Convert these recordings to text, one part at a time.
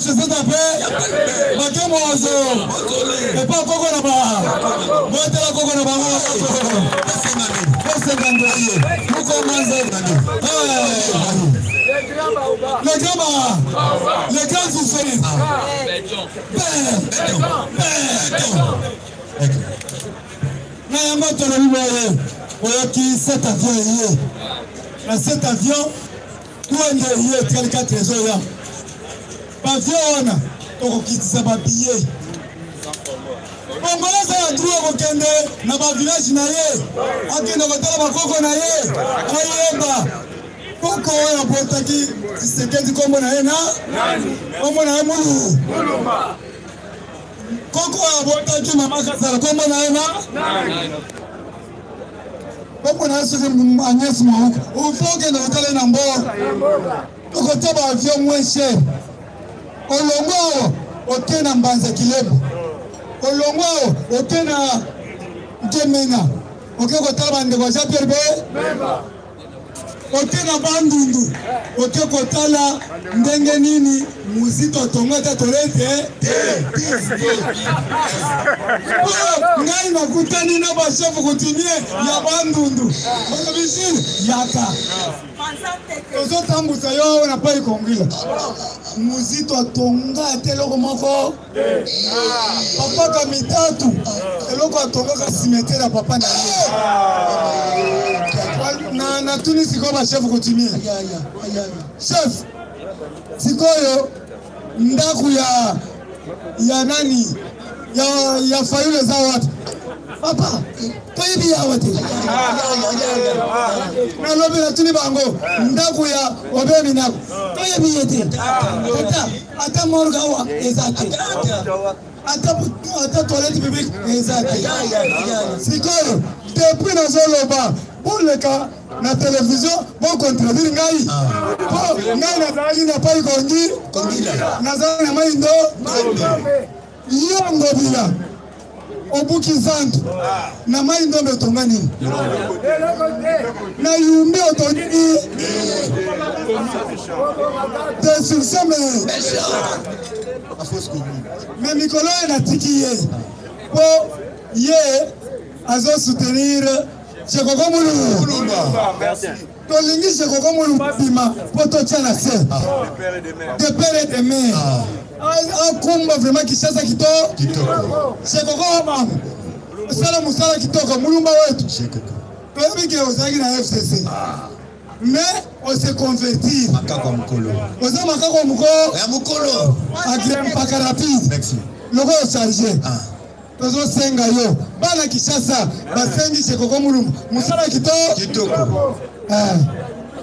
Je sais après, Baké Mozo, et pas Coco Naba, moi t'es la Coco Naba, nous commençons. Les grands souffrent. Cet avion, cet avion, tout est quel cas trésor. Avion, on quitte ba billet. Congolais ça trouve au Kende, na ba village na ye. Akino kotala ba koko na ye. Ayemba. Koko ya potaki, sekedi kombo na ye na. Kombo na ye muluma. Koko ya potaki mama kasala kombo na ye na. Kombo na ye soki Agnès Mouka. Ou faut que na kotala na mbo. Koko ba avion moins cher. Olongo otena Mbanza Kilebo Olongo otena Gemena okeko tala ndeko ja Pierre Bemba otena Bandundu okeko tala ndenge nini muzito tongata tolete ngai nakutani na ba chef coutumier ya Bandundu bakabishini yaka Ozo tambusa yo na pai kongila. Muzito atonga teloko moko. Papa kamitatu. Teloko atonga ka cimetière papa na ye. Na tuni siko ba chef coutumier. Chef. Sikoyo ndaku ya nani? Ya Fayulu za watu. Papa, toyibi ya wate. Na lobi na tuni bango, ndaku ya obemi nako. Toyibi yete. Ata morga wa ezate. Ata toilette publique ezate. Sikoyo, depuis na zoloba, pour le cas na télévision, bon contredire ngai. Po, ngai na zali na pai kongi. Na zali na maindo. Yongo bila. Obuki zantu na mai ndombe tongani na yumbi otonini de succès mais Mikolo na tiki ye po ye azo soutenir Chekoko Mulumba tolingi Chekoko Mulumba bima poto tchana se de père et de mère un combat vraiment qui chasse qui tord. C'est quoi ça musala qui tord Mulumba wetu. Peut-être que vous avez na FCC. Mais on se convertit. Makako mukolo. Oza makako mukolo. Ya mukolo. Agrem pakarapi. Merci. Logo chargé. Tozo senga yo. Bana Kishasa basengi Chekoko Mulumba. Musala qui tord. Kitoko.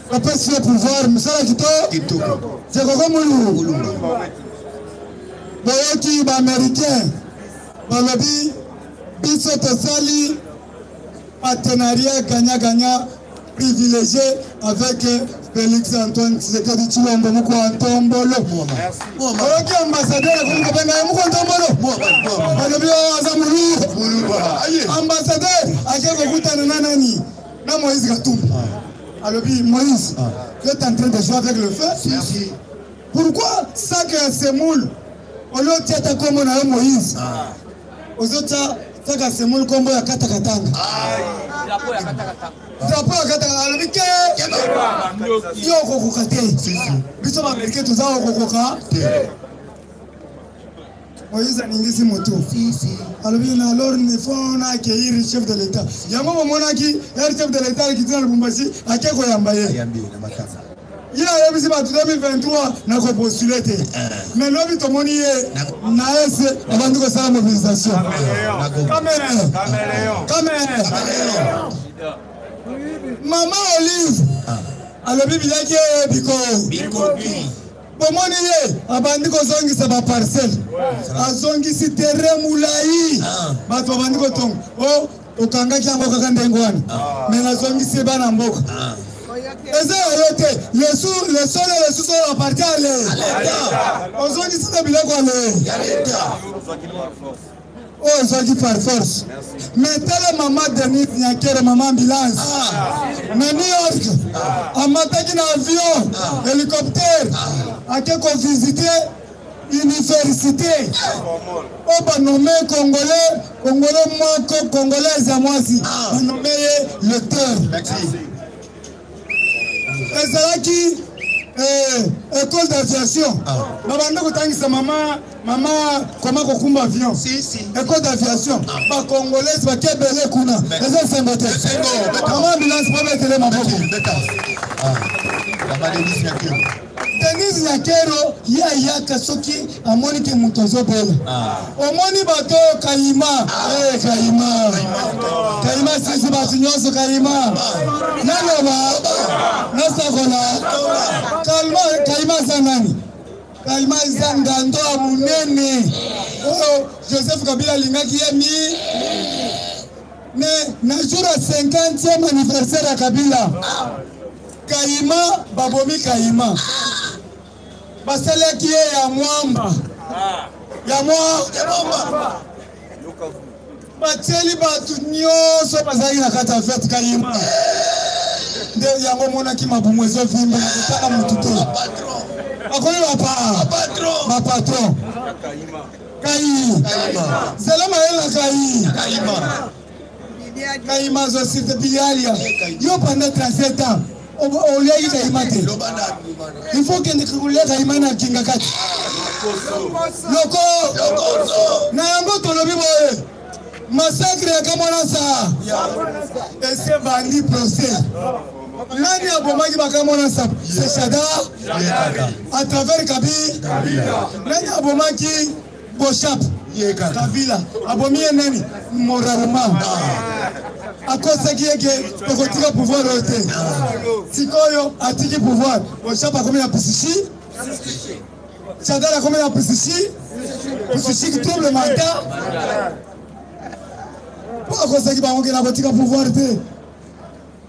Après ce pouvoir musala qui tord. Kitoko. Chekoko Mulumba. Boyoki ba américain balobi biso tosali partenariat gagnant privilégié avec Félix Antoine Tshisekedi Tshilombo muko Antombolo. Boyoki ambassadeur ko benga muko Antombolo. Balobi azamulu ambassadeur akeko kutana na nani na Moïse Katumbi. Alobi Moïse, tu es en train de jouer avec le feu? Si. Pourquoi ça que c'est moule? Olo tiata kombo na Moïse. Ozota saka semul kombo ya katakatanga. Drapo ya katakatanga. Alobike. Yo kokokate. Biso ba Amerika tuzao kokoka. Moïse aningisi moto. Alobi na alors ne faut na accueillir chef de l'état. Yango monaki, chef de l'état qui tient le Lubumbashi akeko yambaye. Yambi na makasa. Il y a eu 2023 na ko postuler te mais lobi to moni na ese abandu ko sala mobilisation caméra Mama Olive alobi bilaki biko bomoni ye abandi ko zongisa ba parcelle azongisi terrain mulai bato abandi ko tong o okanga kyango kaka ndengwana mais nazongisi bana mboka. Les sous appartiennent à l'État. On dit que c'est bien quoi l'État. Oh, Zogi par force. Mettez maman Denis Nyakere, maman ambulance. Na New York. Amataki na avion, hélicoptère. A quelqu'un visité université. On va nommer Congolais moi, Congolais à moi aussi. On va nommer le terre. Merci. Et c'est là qui école d'aviation. Babanda kotangisa maman comment kokumba avion. Si. École d'aviation. Ba congolais ba kebele kuna. Les sembote. Maman ambulance pas mettre maboko. Denis Nyakero yaka soki amoni ke mutozo bela. Omoni bato Kayima. Kayima sisi batu nyonso Kayima. Naloba. Nasakola. Kayima zanani. Kayima zangando amunene. Oh, Joseph Kabila lingaki yemi. Na jour à 50e anniversaire à Kabila. Kayima babomi Kayima. Basele qui est ya mwamba. Ya mwamba. Bateli batu nyoso bazali na kata fete Kayima. Nde yango mona ki mabumwezo vimba na kutaka mututo. Akoni ba patron. Kayima. Zelama ela Kayima. Kayima zo site bialia. Yo pendant 37 ans. Oliagi Kayima te. Il faut que nous Kayima na kinga kati. Loko. Na yango tolobi boye. Massacre ya kamona sa. Et c'est bandi procès. Nani abomaki bakamona sa. C'est Chada. À travers Kabi. Nani abomaki Boshap. Kabila. Abomi nani moralement. À cause de qui est que le pouvoir roté. Sikoyo a tiki pouvoir. Boshap a combien de Pissichi? Chada a combien de Pissichi? Pissichi qui trouve le mandat. Pas à cause de qui va a pouvoir roté.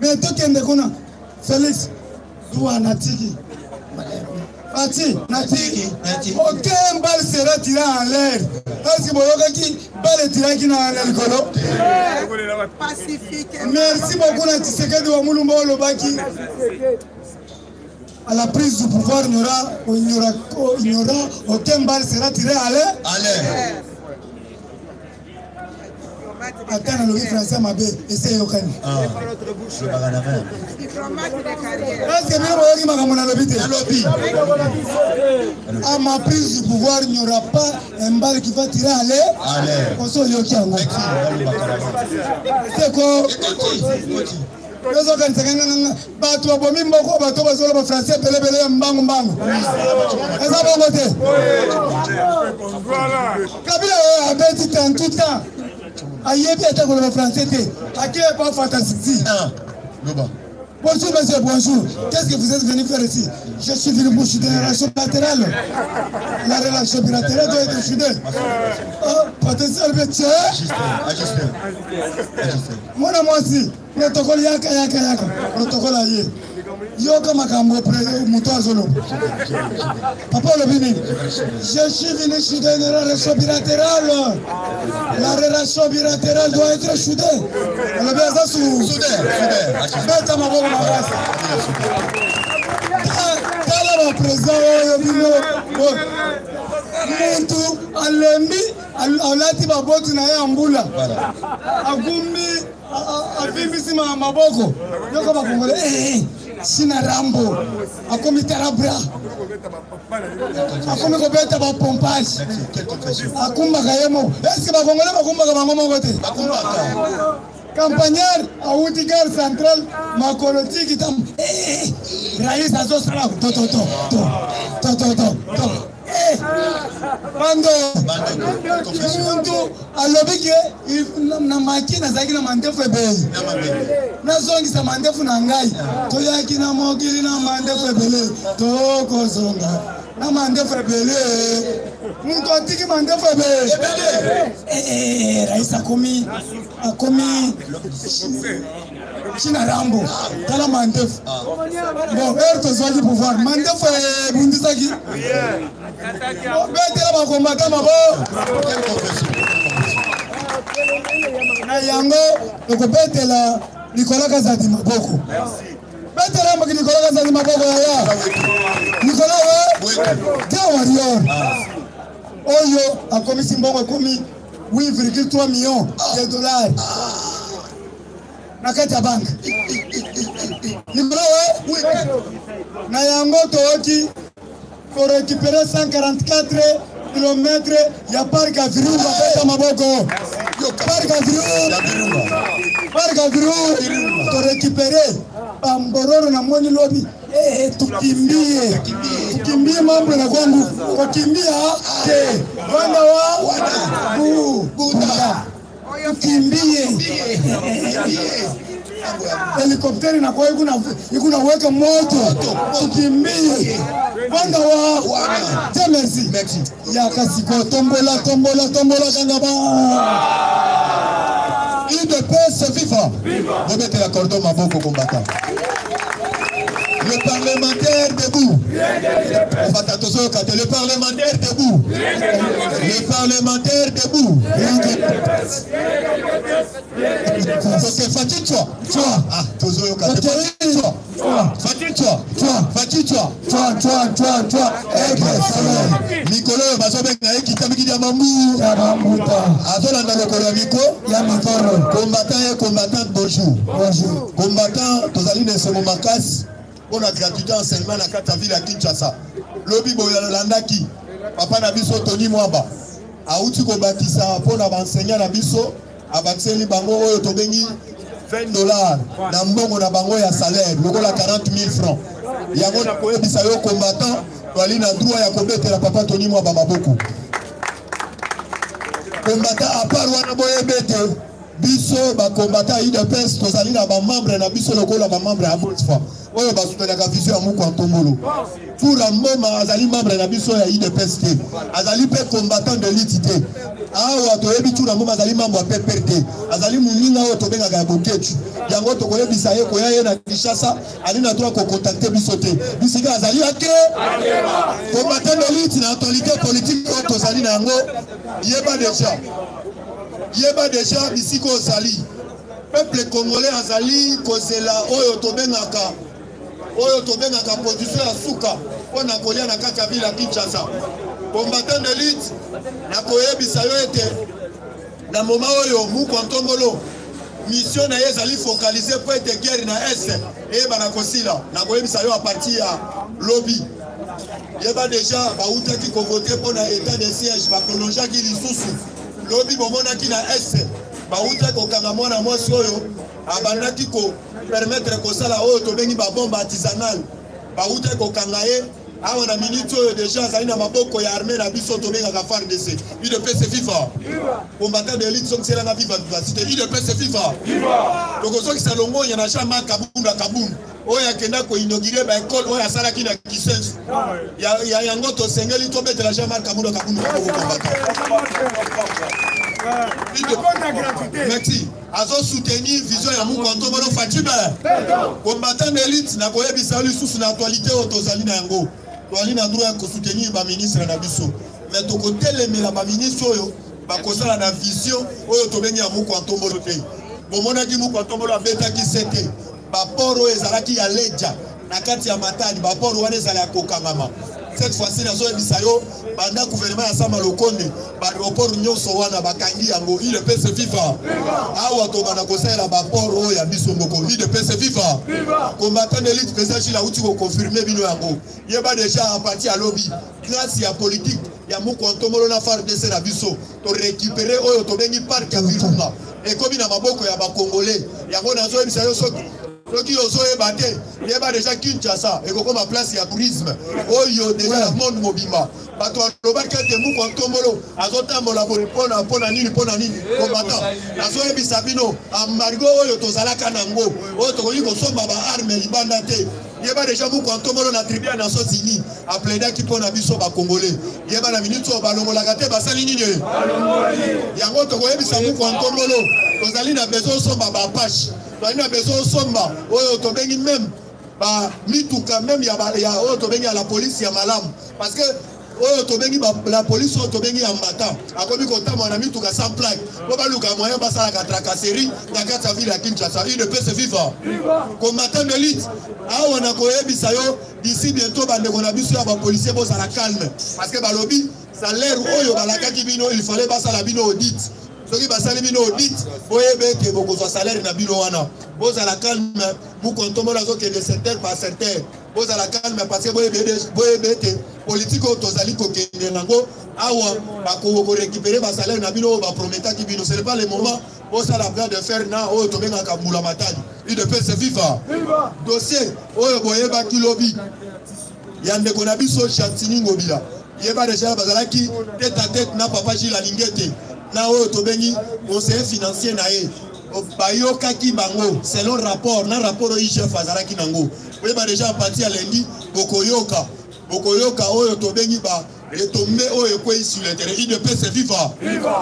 Mais tout qui est de Félix doit natiki. Nati, aucun balle sera tiré en l'air. Est-ce que vous avez balle tiré qui n'a l'air colo? Merci beaucoup, Nati Sekedi wa Mulumba Olobaki. À la prise du pouvoir, il n'y aura aucun balle sera tiré à l'air. Attends, le français m'a dit, essayez au Kani. Est-ce que à ma prise du pouvoir, il n'y aura pas un balle qui va tirer à l'air. C'est quoi? Bato abomi mboko bato bazolo ba français belebele mbangu mbangu. Eza bongo te. Kabila a bêti tant tout temps. Ayebi ata ko ba français te. Akile pas fantastique. Bonjour monsieur, bonjour. Qu'est-ce que vous êtes venu faire ici? Je suis venu pour chuter une relation bilatérale. La relation bilatérale doit être chutée. Potentiel métier. Moi aussi, protocole yaka. Protocole aye. Yoka makambo muto azolo. Papa le bini. Je suis venu chuter une relation bilatérale. La relation bilatérale doit être chutée. Le bien ça sous. Beta maboko mabasa. Kala président muntu alembi alati babotu na ya mbula. Agumbi avimbisi maboko. Yoko bakongole sina rambo. Akomi tarabra. Akomi kobeta ba pompage. Akumba kayemo. Est-ce que bakongole bakumba ka bangomo kote? Campagnard à Oudigar Central, ma colonie qui tombe. Raïs à Zosra. Bando. À l'obéi, na makina zaki na mandefu ebele. Na zongi sa mandefu na ngai. Toyaki na mogili na mandefu ebele. Toko zonga. Na mandefu ebele. Muntu atiki mandefu ebele. Raïs akomi China Rambo. Kala mandefu. Bon, erto zogi pouvoir. Mandefu bundisaki. Bete la combattant ma na yango tokobetela Nicolas Kazadi maboko. Betela maki Nicolas Kazadi maboko ya. Nicolas we warrior. Oyo akomisi mbongo komi 8,3 millions de dollars. Na kati ya bank. Nicolas we na yango toki pour récupérer 144 km ya parc à Virunga beta maboko. Parc à Virunga to récupérer Pambororo na Moni Lobby. Tukimbie mambo na kwangu. Kukimbia ke wanda wa buda. Tukimbie. Helikopteri na kwa ikuna weka moto. Tukimbie. Wanda wa Merci. Ya kasiko tombola kangaba. UDPS viva. Remettez la cordon maboko combattant. Le parlementaire debout. Le parlementaire debout. Le parlementaire debout. On a gratuité enseignement dans la ville à Kinshasa. Lobby Boyalandaki, papa Nabiso Tony Mwamba. Aouti Kobakisa, pour l'enseigner Nabiso, à Baxeli Bango, Tobengi, $20. Nambongo na bango ya salaire, logo la 40 000 francs. Yango na koye bisayo combattant, wali na droit ya kobete la papa Tony Mwamba maboko. Combattant à part wana boye bete. Biso ba combattant UDPS tozali na ba membre na biso lokola ba membre ya Botsfa. Oyo ba soutenaka vision ya muko Antombolo. Pour la moma azali membre na biso ya UDPS te. Azali pe combattant de l'ITT. Awa toyebi tu na moma azali membre ya PPRD. Azali muninga oyo tobenga ga boketu. Yango tokoyebisa ye koya ye na Kinshasa, ali na droit ko contacter biso te. Bisika azali ake combattant de l'ITT na actualité politique oyo tozali na yango yeba déjà ici ko zali peuple congolais azali kozela oyo tobengaka position ya suka pona kolia na kati ya ville ya Kinshasa. Combattant de lutte na koyebisa yo ete na moment oyo muko Antombolo mission na ezali focaliser pour ete guerre na est et bana kosila na koyebisa yo a partir ya lobby yeba déjà ba utaki ko voter pona état de siège ba prolonger ki lisusu lobby bomona ki na est ba uta ko kanga mwana mwasi oyo abandaki ko permettre ko sala oyo to bengi ba bombe artisanale ba uta ko kanga ye awa na minute oyo déjà zali na maboko ya armée na biso to benga ka FARDC UDPS viva combattant de l'élite songela na viva vivacité UDPS viva donc soki salongo ya na chama kabunda oyo akenda ko inaugurer ba école oyo asala ki na Kisensu ya yango to sengeli to betela chama kabunda ko combattant. Merci. Azo soutenir vision ya muko Antombolo Fatiba. Combattant d'élite na koyebisa lisusu na actualité otozali na yango. Toali na droit ko soutenir ba ministre na biso. Mais to ko telemela ba ministre oyo ba kosala na vision oyo tobengi ya muko Antombolo te. Bomona ki muko Antombolo abeta ki sete. Ba poro ezalaki ya leja na kati ya matani ba poro wana ezala ya kokangama. Cette fois-ci na zo bisayo banda gouvernement ya Sama Lokonde ba aéroport nyonso wana bakangi yango ile pese viva awa to bana kosela ba port ya biso mboko ile pese viva combattant de l'élite président la uti ko confirmer bino yango yeba déjà à partir à lobby grâce ya politique ya muko Antombolo na FARDC na biso to récupérer oyo to bengi parc ya Virunga et komi na maboko ya ba congolais yango na zo bisayo soki soki ozo ebate yeba déjà Kinshasa et kokoma place ya tourisme oyo déjà la monde mobima bato alobaki ete muko Antombolo azotambola pona nini combattant azoyebisa bino embargo oyo tozalaka nango oyo tokoki kosomba baarme libanda te yeba déjà muko Antombolo na tribu ya Nations Unies apledaki mpona biso bakongolais yeba na minute oyo balongolaka te basali nini yango tokoyebisa muko Antombolo tozali na besoin osomba bapashe tozali na besoin osomba oyo tobengi même ba mituka même ya oyo tobengi ya la police ya malamu parce que oyo tobengi la police oyo tobengi ya mbata akomi kotama na mituka sans plaque po baluka moyen basalaka tracasserie na kati ya ville ya Kinshasa. Il ne peut se vivre. Combattant de lutte awa na koyebisa yo d'ici bientôt bandeko na biso ya bapolisier bozala calme parce que balobi salaire oyo balakaki bino il fallait basala bino audit soki basali bino audit boyebe ete bokozwa salaire na bino wana bozala calme mukontomola azokende secteur par secteur bozala calme parce que boyebe ete politique oyo tozali kokende nango awa bakorécupérer basalaire na bino oyo baprometaki bino. Ce n'est pas le moment bosala bras de fer na oyo tobengaka mbula matadi. Il ne peut se vivre. Dossier oyo boyebaki lobi ya ndeko na biso Chantini Ngobila yeba déjà bazalaki tête à tête na papa Gilles Alingete na oyo tobengi conseiller financier na ye bayokaki bango selon rapport na rapport oyo chef azalaki nango yeba déjà parti à lundi bokoyoka oyo tobengi ba retombé oyo kwei sur le terrain. Il ne peut se vivre.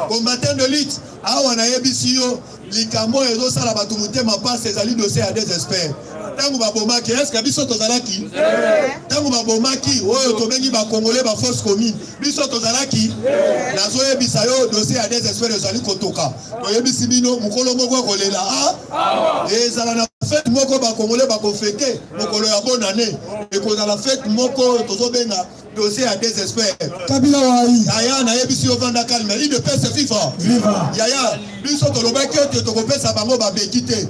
Combattant de lutte awa na yebisi yo likambo ezosala bato motema passe ezali dossier ya désespère. Tango babomaki est-ce que biso tozalaki tango babomaki oyo tobengi ba congolais ba force commune biso tozalaki nazoyebisa yo dossier ya désespère ezali kotoka toyebisi bino mokolo moko kolela ezala na fête moko ba congolais ba kofete mokolo ya bonne année ekozala fête moko tozobenga dossier à désespère. Kabila Wai. Yaya na yebisi yo vanda calme. Il ne peut se vivre. Yaya biso tolobaki ete tokopesa bango babekite.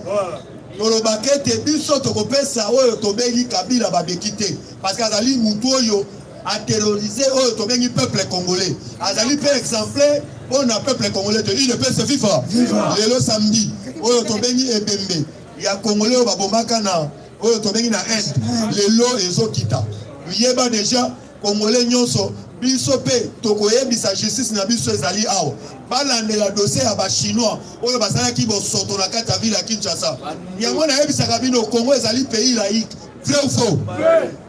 Tolobaki ete biso tokopesa oyo tobengi Kabila babekite parce que azali mutu oyo a terrorisé oyo tobengi peuple congolais. Azali pe exemplaire pour na peuple congolais. Il ne peut se vivre. Lelo samedi oyo tobengi ebembe ya congolais oyo babomaka na oyo tobengi na Inde. Lelo ezokita. Yeba déjà Congolais nyonso biso pe tokoyebisa justice na biso ezali awa balandela dossier ya ba chinois oyo basalaki bosoto na kati ya ville ya Kinshasa. Yango nayebisaka bino Congo ezali pays laïque. Vrai ou faux?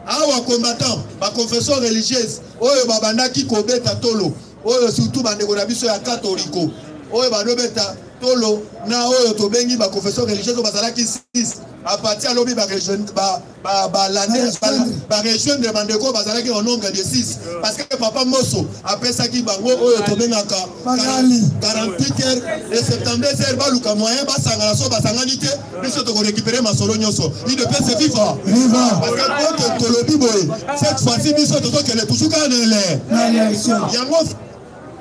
Awa combattant ba confession religieuse oyo babandaki kobeta tolo oyo surtout bandeko na biso ya catholico oyo badobeta tolo na oyo tobengi ba confession religieuse basalaki 6 à partir de la région de Bandeko, bazalaki au nombre de 6. Parce que Papa Mosso, après ça qui bango, oyo tobenaka 48 heures et 72 heures, baluka moyen, basangalaso, basanganité, biso toko récupérer ma solo nyonso. Il ne peut se vivre. Parce que quand tolobi boy, cette fois-ci, biso toko kele pusuka nele. Yango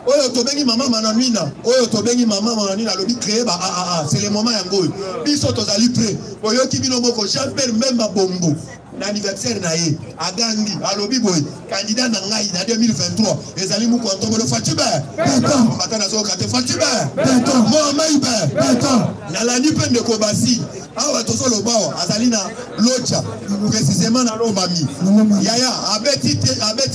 oyo tobengi mama mananina oyo tobengi mama mananina lobi créer ba c'est le moment yango biso tozali prêt oyo kibino moko Jean-Pierre Mbemba Bombo l'anniversaire na ye agangi alobi boy candidat na ngai na 2023 ezali mu kontomo Fatiba d'accord matana zo kate Fatiba d'accord mo maiba d'accord na la ni pende ko basi awa tozo lo bawa azali na locha précisément na lomami yaya abeti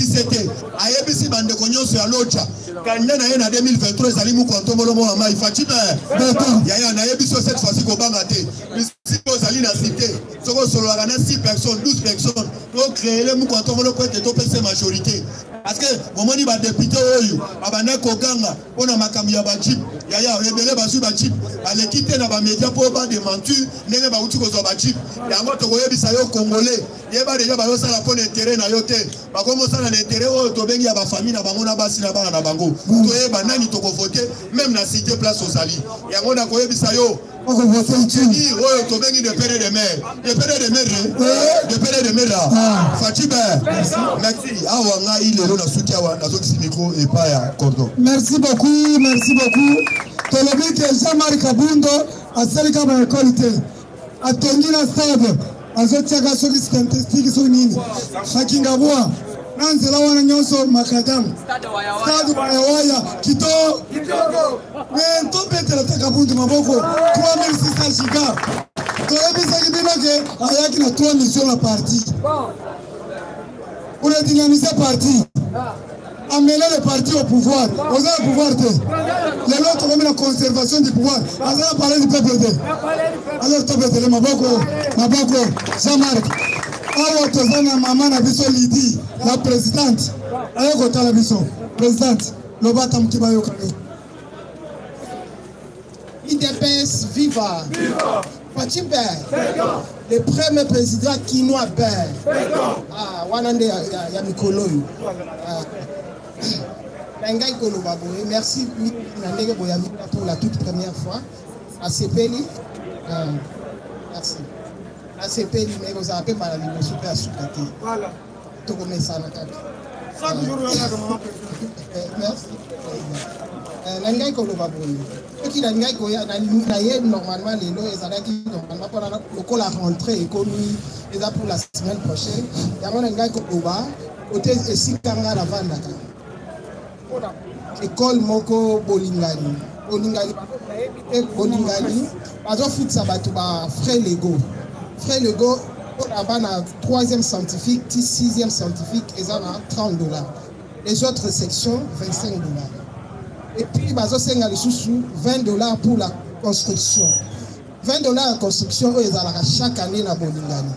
sete ayebisi bande ko nyonso ya locha candidat na ye na 2023 ezali mu kontomo lo mo mai Fatiba d'accord yaya na yebiso cette fois-ci ko banga te bisi ozali na cité soko solo la 6 personnes 12 personnes pour créer le moukontomo le côté de cette majorité parce que moment ni ba député oyo abana koganga pona makambi ya bajip yaya rebele basu bajip alekite na ba média pour ba démentir ndenge ba uti ko zo bajip yango to koyebisa yo congolais yeba déjà ba yo sala pona intérêt na yo te ba komo sala na intérêt oyo to bengi ya ba famille na bango na basi na bana na bango to yeba nani to ko voter même na cité place osali yango na koyebisa yo oyo tobengi de pere de mer de pere de mer de pere de mer Fatiba merci awa nga ilelo na suki awa na zoki micro et pas ya cordon. Merci beaucoup tolobi ke Jean-Marc Kabundo asali kama qualité atongi na stade azotiaka soki statistique so nini hakingabwa nanzela wana nyonso makadam stade waya kito mais to petela takabundu maboko 3600 giga toyebisa kibino ke ayaki na 3 missions la partie pour dynamiser parti amener le parti au pouvoir aux le pouvoir les autres ont mis la conservation du pouvoir à parler du peuple alors to petela maboko Jean-Marc awa tozana mama na biso Lydie la présidente ayoko tala biso présidente lobata mkiba yoka IDPS viva Fatiba le premier président Kinois Père. Ah, Wanande Yamikoloyo. Merci pour la toute première fois. À Sepeli. Merci. À Sepeli, mais vous avez pas la liberté à Soukati. Voilà. Tout comme ça, merci. Nangai Kolobaboni. Qui nangai koya naye normalement les lois ezalaki normalement pour la rentrée économie et pour la semaine prochaine. Yango nangai Koloba côté esikanga la vandaka. École moko bolingani. Bolingani bazo foot sabatu ba frais légaux. Frais légaux pour la 3e scientifique, 6e scientifique et ça $30. Les autres sections $25. Et puis, $20 pour la construction. $20 la construction, chaque année dans Bolingani.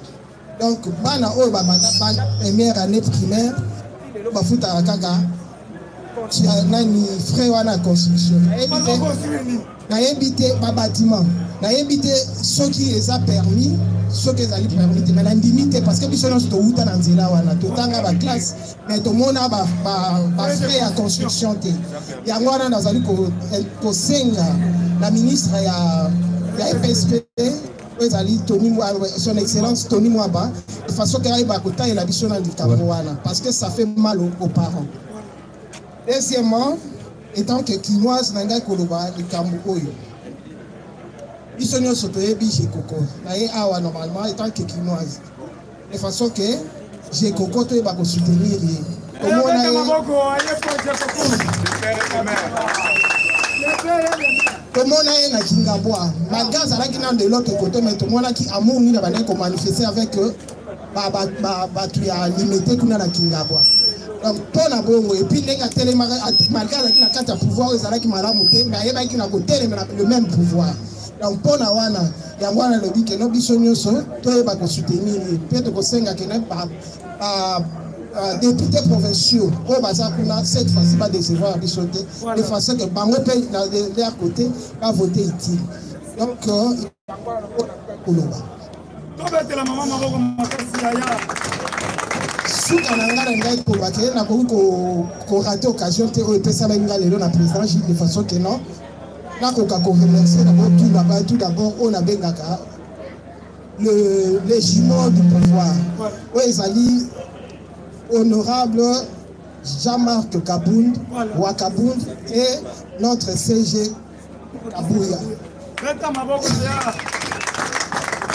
Donc, première année primaire, frère la construction. Invité bâtiment. Invité ceux qui les a permis, ceux qui les a permis, mais la limité parce que nous sommes tout dans la classe, mais tout le monde a fait la construction. Il y a la ministre de la FSP, son excellence Tony Mwaba, de façon qu'elle ait la vision du Cameroun, parce que ça fait mal aux parents. Deuxièmement, étant que Kinoise n'a pas de Cameroun. Ils sont tous les chez Coco. Normalement, étant que Kinoise. De façon que j'ai Coco, tu vas soutenir. Tout le monde a un Kingabois. La gaz a de l'autre côté, mais tout le monde a qui a manifester avec eux. Tu as limité qu'on a la Kingabois. Donc, pour la bonne, et puis, malgré la pouvoir, ils ont qui mais il y a le même pouvoir. Donc, pour la wana, il y a le but que nous sommes tous soutenir. Peut-être que c'est un député provinciaux. Cette fois-ci, va décevoir de sauter. De façon que Bango Pays, de leur côté, va voter utile. Donc, il y a des occasion de façon que non. Tout d'abord, on a les jumeaux du pouvoir. Oui, honorable Jean-Marc Kabound, Wakabound et notre CG Kabouya.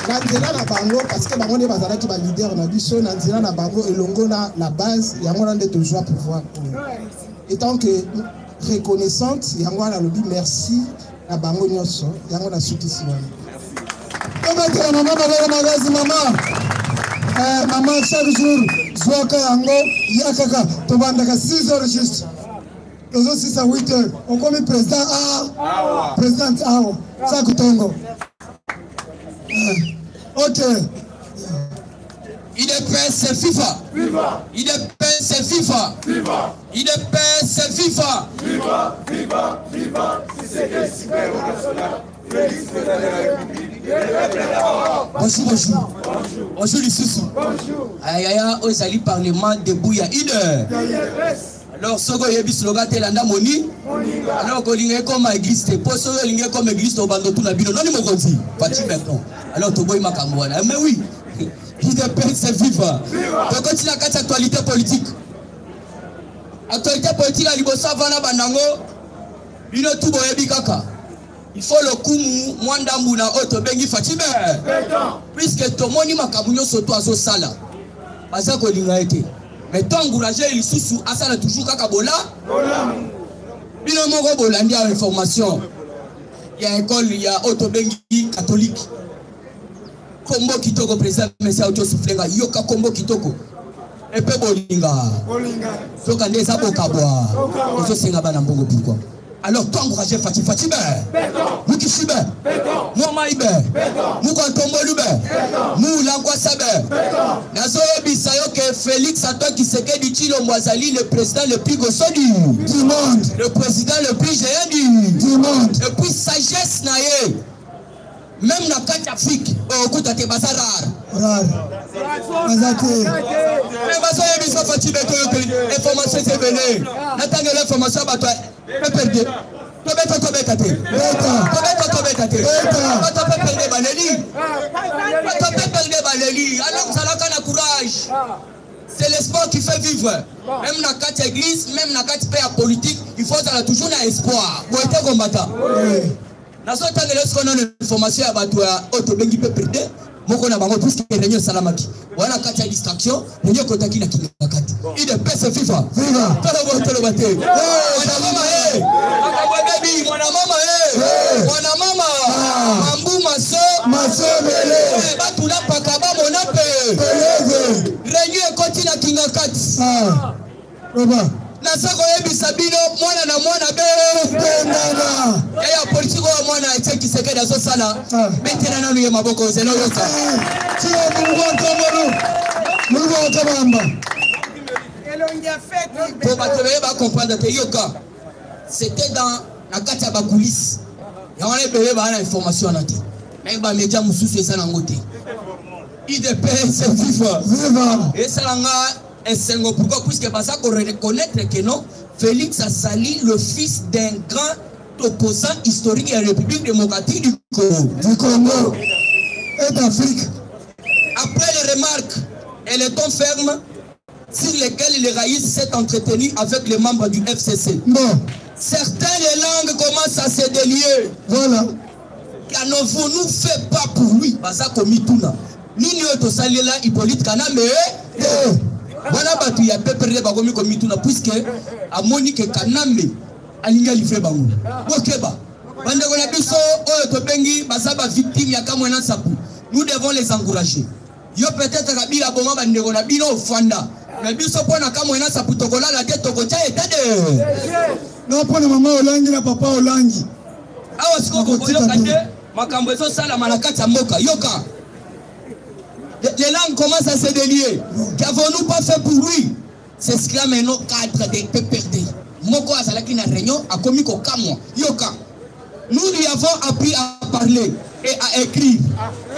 Nanzela na bango parce que bango ne bazala ki ba leader na biso nanzela na bango elongo na la base yango na nde toujours pouvoir. Étant que reconnaissante yango na lobi merci na bango nyonso yango na sukisi wana. Comment maman bala magazi maman maman chaque jour zoka yango yakaka to bandaka 6 heures juste. Tozo 6 à 8 heures on comme président président ça kutongo. Ok. IDPS FIFA. Viva. IDPS FIFA. Viva. IDPS FIFA. Viva. Viva. Viva. Bonjour. Bonjour les sous. Bonjour. Ayaya Ozali Parlement de Bouya Ide. Alors, ce que je slogan Telanda Moni, alors que l'ingé comme église, pour ce que l'ingé comme église, au bando tout la bino, non, il m'a dit, Fati maintenant. Alors, tu vois, il m'a camoué. Mais oui, il dépend, c'est vivant. Donc, quand il a quatre actualités politiques, actualité politique, il bosse avant la banango, il ne tout boye bikaka. Il faut le coup, mwanda mouna, auto bengi Fati, puisque tout le monde m'a camoué sur toi, sur sala. Parce que l'ingé été. Mais tant encourager les sous à ça toujours kakabola. Bino moko bolandi à information. Il y a école, il y a autobengi catholique. Kombo kitoko président mais auto soufflenga yoka kombo kitoko. Et pe bolinga. So kande sa bokabwa. Ozo singa bana mbongo pourquoi? Alors toi encourager Fati Fati Mukishibe Momaïbe Mukantombolube Moulangwasabe Nazo Bisayo que Félix Antoine Tshisekedi Tshilombo Azali le président le plus gossant du monde, le président le plus géant du monde, et puis sagesse naye même na kati Afrique okuta te basa rare mais baso yebiso fati beto information c'est venu natanga l'information bato pe perdre to beta te bato pe perdre baleri alors salaka na courage. C'est l'espoir qui fait vivre. Même dans la église, même dans la pays politique, il faut toujours un espoir. Pour être combattant. Dans ce temps, lorsqu'on a une information à Batoua, Otobengi peut perdre. Moi, on a bango plus que réunion salamaki. Voilà quand il y a distraction, réunion kotaki na kinakati. Il est paix viva. Viva. Tolo bate. Mwana mama eh. Akabwa baby, mwana mama eh. Mwana mama. Mambu maso bele. Batula pakaba monape. Réunion koti na kinakati. Roba. Nasako yebi sabino mwana na mwana bendana ya politiko wa mwana eteki sekeda so sala betena nanu ye maboko zelo yoka tio mungu kabamba elongia fete to batebe ba comprendre te yoka c'était dans la kati ba coulisses ya wana bebe ba na information na te mais ba media mususu esa na ngote IDP c'est viva et salanga. Et c'est pourquoi, puisque ça qu'on reconnaître que non, Félix a sali le fils d'un grand opposant historique à la République démocratique du Congo et d'Afrique. Après les remarques et les tons fermes sur lesquels les raïs s'est entretenu avec les membres du FCC. Bon. Certaines langues commencent à se délier. Voilà. Car nous ne fait pas pour lui. Ça comme tout là. Nous nous sali là Hippolyte Kanambe. Voilà batu ya pepere bagomi komi tuna puisque a Monique Kanambe alinga livrer bango. Bokeba. Bande ko na biso oyo to bengi basaba victime ya kamwena sapu. Nous devons les encourager. Yo peut-être kabila boma bande ko na bino ofanda. Na biso pona kamwena sapu tokola la tête tokocha etade. Non pona mama olangi na papa olangi. Awa siko ko kande makambo eso sala malakati ya mboka. Yoka. Les langues commencent à se délier. Qu'avons-nous pas fait pour lui? C'est ce qu'il a maintenant cadre de PPRD. Moko Azalaki na réunion a commis au Kamwa. Yoka. Nous lui avons appris à parler et à écrire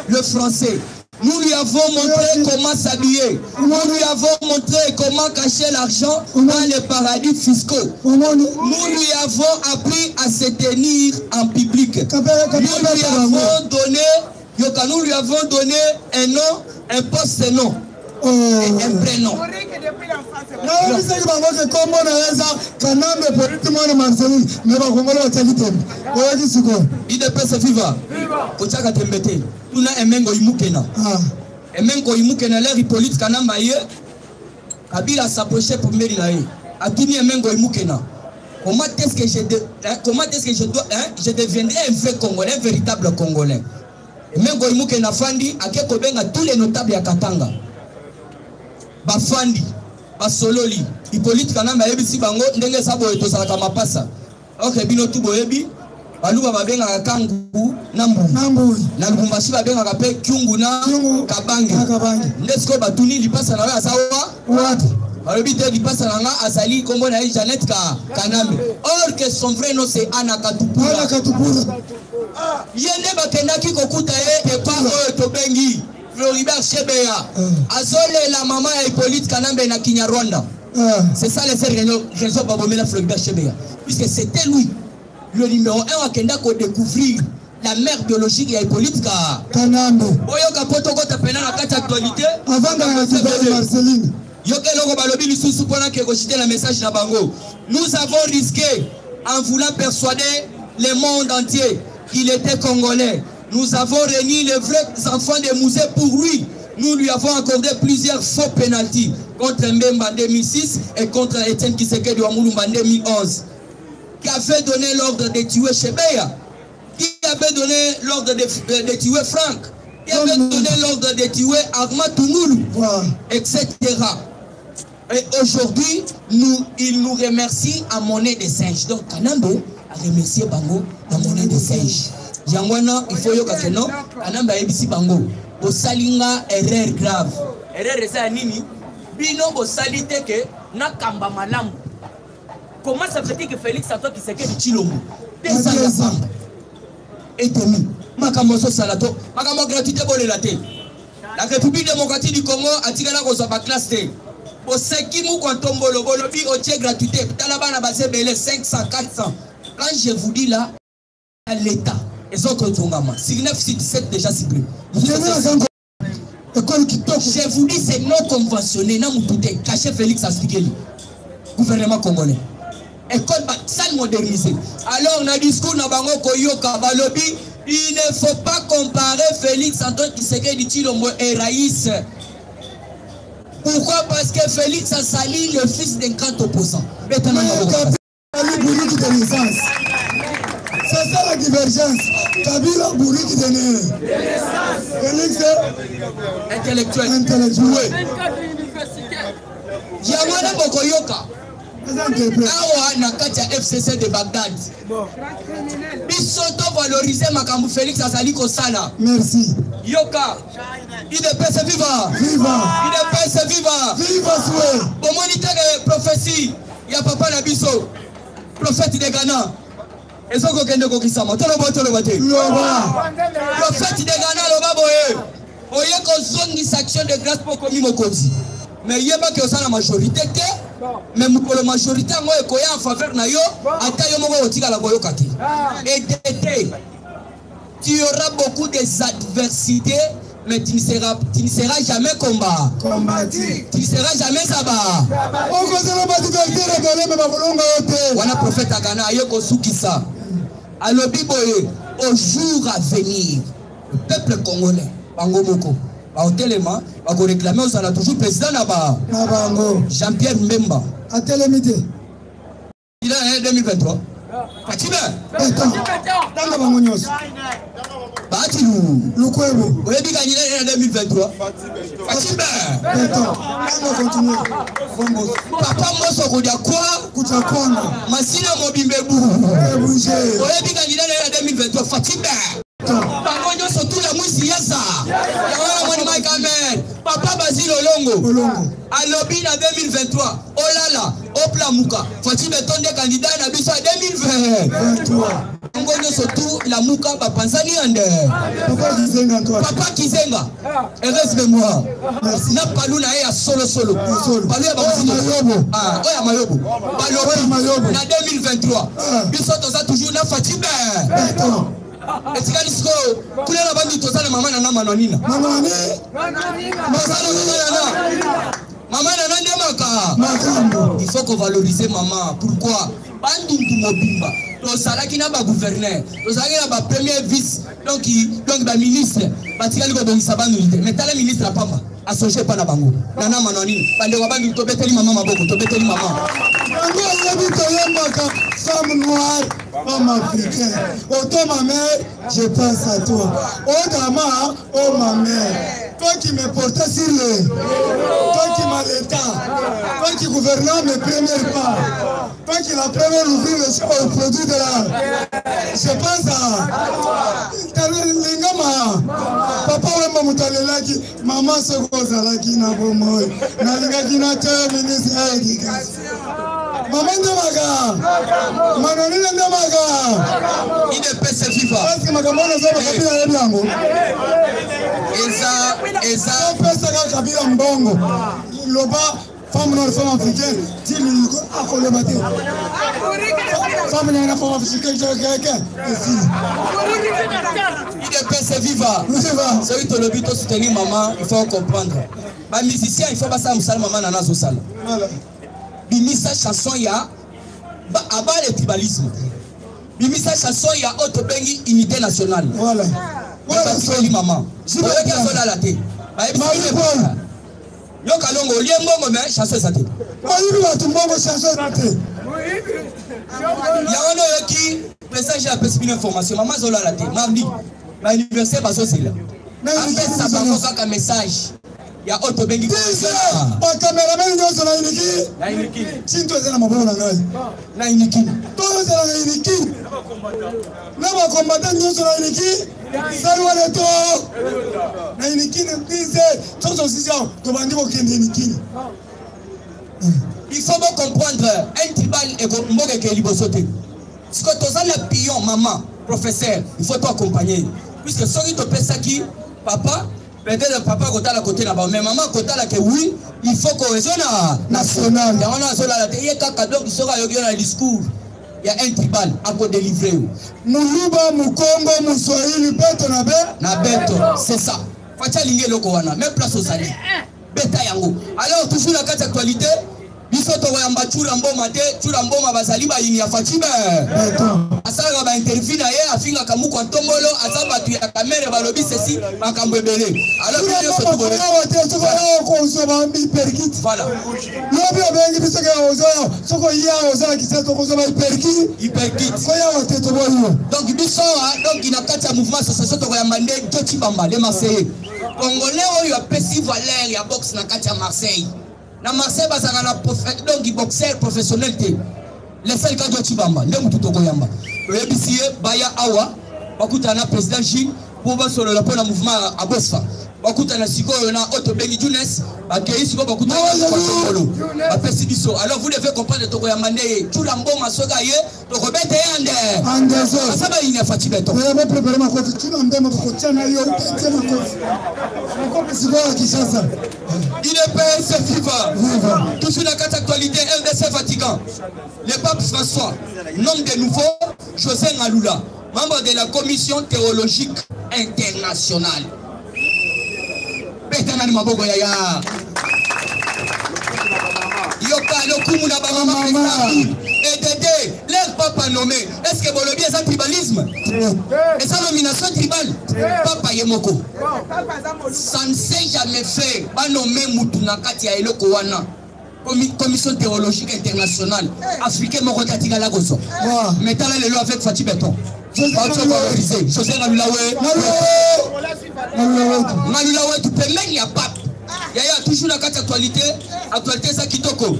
le français. Nous lui avons montré comment s'habiller. Nous lui avons montré comment cacher l'argent dans les paradis fiscaux. Nous lui avons appris à se tenir en public. Nous lui avons donné un nom, un poste, un nom. Et un prénom. IDP c'est viva. Kochaka tembete. Tuna emengo imukena. Emengo imukena l'air Hippolyte Kanamba ye. Kabila s'approchait pour mairie là. Atuni emengo imukena. Comment est-ce que je deviendrai un vrai Congolais, un véritable Congolais? Emengo imukena fandi akeko benga tous les notables ya Katanga. Bafandi, basololi, Hippolyte Kanamba yebisi bango ndenge sabo eto salaka mapasa. Ok bino tu boyebi, baluba babenga kangu nambu. Na Lubumbashi babenga kape kyungu na kabange. Ndesko batuni lipasa na ya sawa? What? Balobite lipasa na nga azali kombo na Janet Kanambe. Or que son vrai nom c'est Anna Katupura. Anna Katupura. Yende bakendaki kokuta ye epa oyo tobengi Floribert Chebeya. Azole la maman ya Hippolyte Kanambe na Kinyarwanda. C'est ça les raisons pour bomber la Floribert Chebeya. Puisque c'était lui, le numéro 1 à Kenda ko découvrir la mère biologique ya Hippolyte Kanambe. Oyo kapoto ko tapena na kati actualité avant de Marceline. Yoke loko balobi lisusu pona ke ko citer la message na bango. Nous avons risqué en voulant persuader le monde entier qu'il était congolais. Nous avons réuni les vrais enfants de Mouzé pour lui. Nous lui avons accordé plusieurs faux pénaltys contre Mbemba en 2006 et contre Etienne Kisekedi Wamulumba en 2011. Qui avait donné l'ordre de tuer Chebeya? Qui avait donné l'ordre de tuer Franck? Qui avait donné l'ordre de tuer Armand Toumoulou? Etc. Et aujourd'hui, il nous remercie à monnaie des singes. Donc Kanambe a remercié Bango à monnaie des singes. Yangwana, il faut yoka que non, Kanambe a ebisi Bango. Au salinga erreur grave. Erreur ça nini? Bino au salite que na kamba malamu. Comment ça fait que Félix Antoine Tshisekedi Tshilombo 200 et demi. Makamoso Salato, Makamo gratuité pour la télé. La République démocratique du Congo a tiré la cause à classe T. Pour ce qui nous comptons, le bolobi au tiers gratuité. Talaba n'a basé belé 500, 400. Quand je vous dis là, l'État, ils ont contre Tongama. 697 déjà ciblé. Je vous dis, c'est non conventionné. Non, vous caché Félix Astigeli. Gouvernement congolais. École salle modernisée. Alors, on a discours dans Bango Koyoka Balobi. Il ne faut pas comparer Félix Antoine Tshisekedi Tshilombo et Raïs. Pourquoi? Parce que Félix a sali le fils d'un grand opposant. C'est ça la divergence. Kabila Bouri qui donne. Félix intellectuel. Intellectuel. Yamana Bokoyoka. Awa Nakatia FCC de Bagdad. Bisoto valoriser Makambu Félix Azali Kosala. Merci. Yoka. Il est pèse viva. Viva. Il est pèse viva. Viva souhait. Pour moniter les prophéties, il y a Papa Nabiso, prophète de Ghana. Et ça, Kokende Kokisama. Prophète de Ghana, le Baboye. Oye qu'on zone des actions de grâce pour commis Mokozi. Mais il y a pas que ça la majorité. Mais pour la majorité, moi, je en faveur de yo, et tu auras beaucoup d'adversités, mais tu ne seras jamais combattu. Tu ne seras jamais sabbat. Voilà prophète Agana, Yoko Soukissa. Alors, Biboye, au jour à venir, le peuple congolais, Bangomoko, au téléma, va réclamer aux ala toujours président là-bas. Jean-Pierre Mbemba. À télémité. Il est 2023. Fatime. Dans la Bangonyos. Batilou. Lukwebo. Vous avez dit qu'il est 2023. Fatime. Papa Mosso Koudia quoi? Kouchakwanga. Masina Mobimbebu. Vous avez dit qu'il est 2023. Fatime. Bangonyo surtout la mousse yasa. Yawana mwani Mike Papa Basile Olongo. Alobi na 2023. Olala. Opla Muka. Fatime tonde candidat na biso 2023. Bangonyo surtout la Muka Bapanzani ande. Papa Kizenga. Heureuse mémoire. Na palu na ya solo. Palu ya Mayobo. Ah, oya Mayobo. Mayobo. Na 2023. Biso toza toujours na Fatime. Et si Kalisco, tous les rabbins disent que maman n'a pas de maman. Il faut qu'on valorise maman. Pourquoi? Tosala qui n'a pas gouverneur, tosala qui n'a pas premier vice, donc le ministre, Batikali Godongi Sabanulite, mais t'as le ministre à Pamba, associé par la bango. Nana Manoni, Pandewabani, Tobeteli maman, Tobeteli maman. Femme noire, femme africaine. Autant ma mère, je pense à toi. Oh Dama, oh ma mère. Toi qui me portais sur le. Toi qui m'allaitais. Toi qui gouvernais mes premiers pas. Toi qui la première ouvrir le show au produit de la. Je pense à. Lingama. Papa Wemba Moutalelaki. Maman Sokozalaki Nabomoy. Nalingaki Nateur, ministre de l'Éducation. Maman de Maga. Manonine de Maga. Il est pèse vivant. Parce que Magamon a fait un Biango. Eza. Pèse Kabila Mbongo. Loba, femme noire, femme africaine. Dis-le, à quoi le matin. Femme noire, femme africaine, quelqu'un. Il est pèse vivant. Celui qui le but de soutenir maman, il faut comprendre. Les musiciens, il faut pas ça, maman nana zosala. Bimisa chanson ya abat le tribalisme. Bimisa chanson ya auto bengi unité nationale. Voilà. Voilà c'est maman. Je veux que ça soit la thé. Yo kalongo lié mbongo mais chanson ça thé. Maïbi va tout mbongo chanson ça thé. Ya ono yoki message à perspective information maman zola la thé. Mardi. Ba anniversaire baso c'est là. Après ça bango kaka message. Ya auto bengi ko ba cameraman nyoso na iniki chinto zena mabona na ngai na iniki to zena na iniki na ba combattant nyoso na iniki salwa le to na iniki ne pise toto sisi to bandi ko kende iniki. Il faut comprendre un tribal et mboke ke libosote. Ce que tu as le pion maman professeur il faut t'accompagner puisque soki topesaki papa peut-être papa kota la côté là-bas mais maman kota là que oui il faut cohésion nationale et on a cela là il y a kaka donc il sera yogi dans le discours il y a un tribal à quoi délivrer muluba mukongo muswahili beto na beto c'est ça facha linge loko wana même place aux alliés beta yango alors toujours la carte actualité biso to yamba chura mboma te chura mboma bazali ba yini ya Fatima asala ba interview na ye afinga kamuko ntombolo azaba tu ya kamera balobi ceci makambo ebele alors biso to boye ko usoba mbi perkit voilà lobi obengi biso ke ozoyo soko ya ozoyo kiseto ko zoba hyperkit ko ya wote to boyo donc biso donc ina kata mouvement association to yamba nde Joti Bamba les Marseillais congolais oyo apesi valeur ya boxe na kata Marseille na Marseille bazaka na donc boxeur professionnel te les seuls gars Joti Bamba nde mutu to koyamba oyebisi baya awa bakuta na président Gilles pour basolo la pona mouvement à Bosfa bakuta na sikoyo na Otto Bengi Junes bakei siko bakuta na Kolo bapesi biso alors vous devez comprendre to koyamba nde chula mboma soga ye to kobete yande asaba ina fati beto ya ba préparer ma kote chula mbema ko tiana yo tete ma kote ko pesiba Kinshasa IDPS FIFA toujours la carte actualité RDC Vatican le pape François nomme de nouveau José Ngalula membre de la commission théologique internationale Betanani Mabogo Yaya Yoka Lokumu na Bama et Dédé leur papa nommé est-ce que Bolobi est un tribalisme et sa nomination tribale papa Yemoko ça ne s'est jamais fait pas nommer Moutouna Katia Eloko Wana commission théologique internationale africaine Morokatika Lagoso mais t'as les lois avec Fatih Beton José Ngalula tu peux même y a pape il y a toujours la carte actualité ça kitoko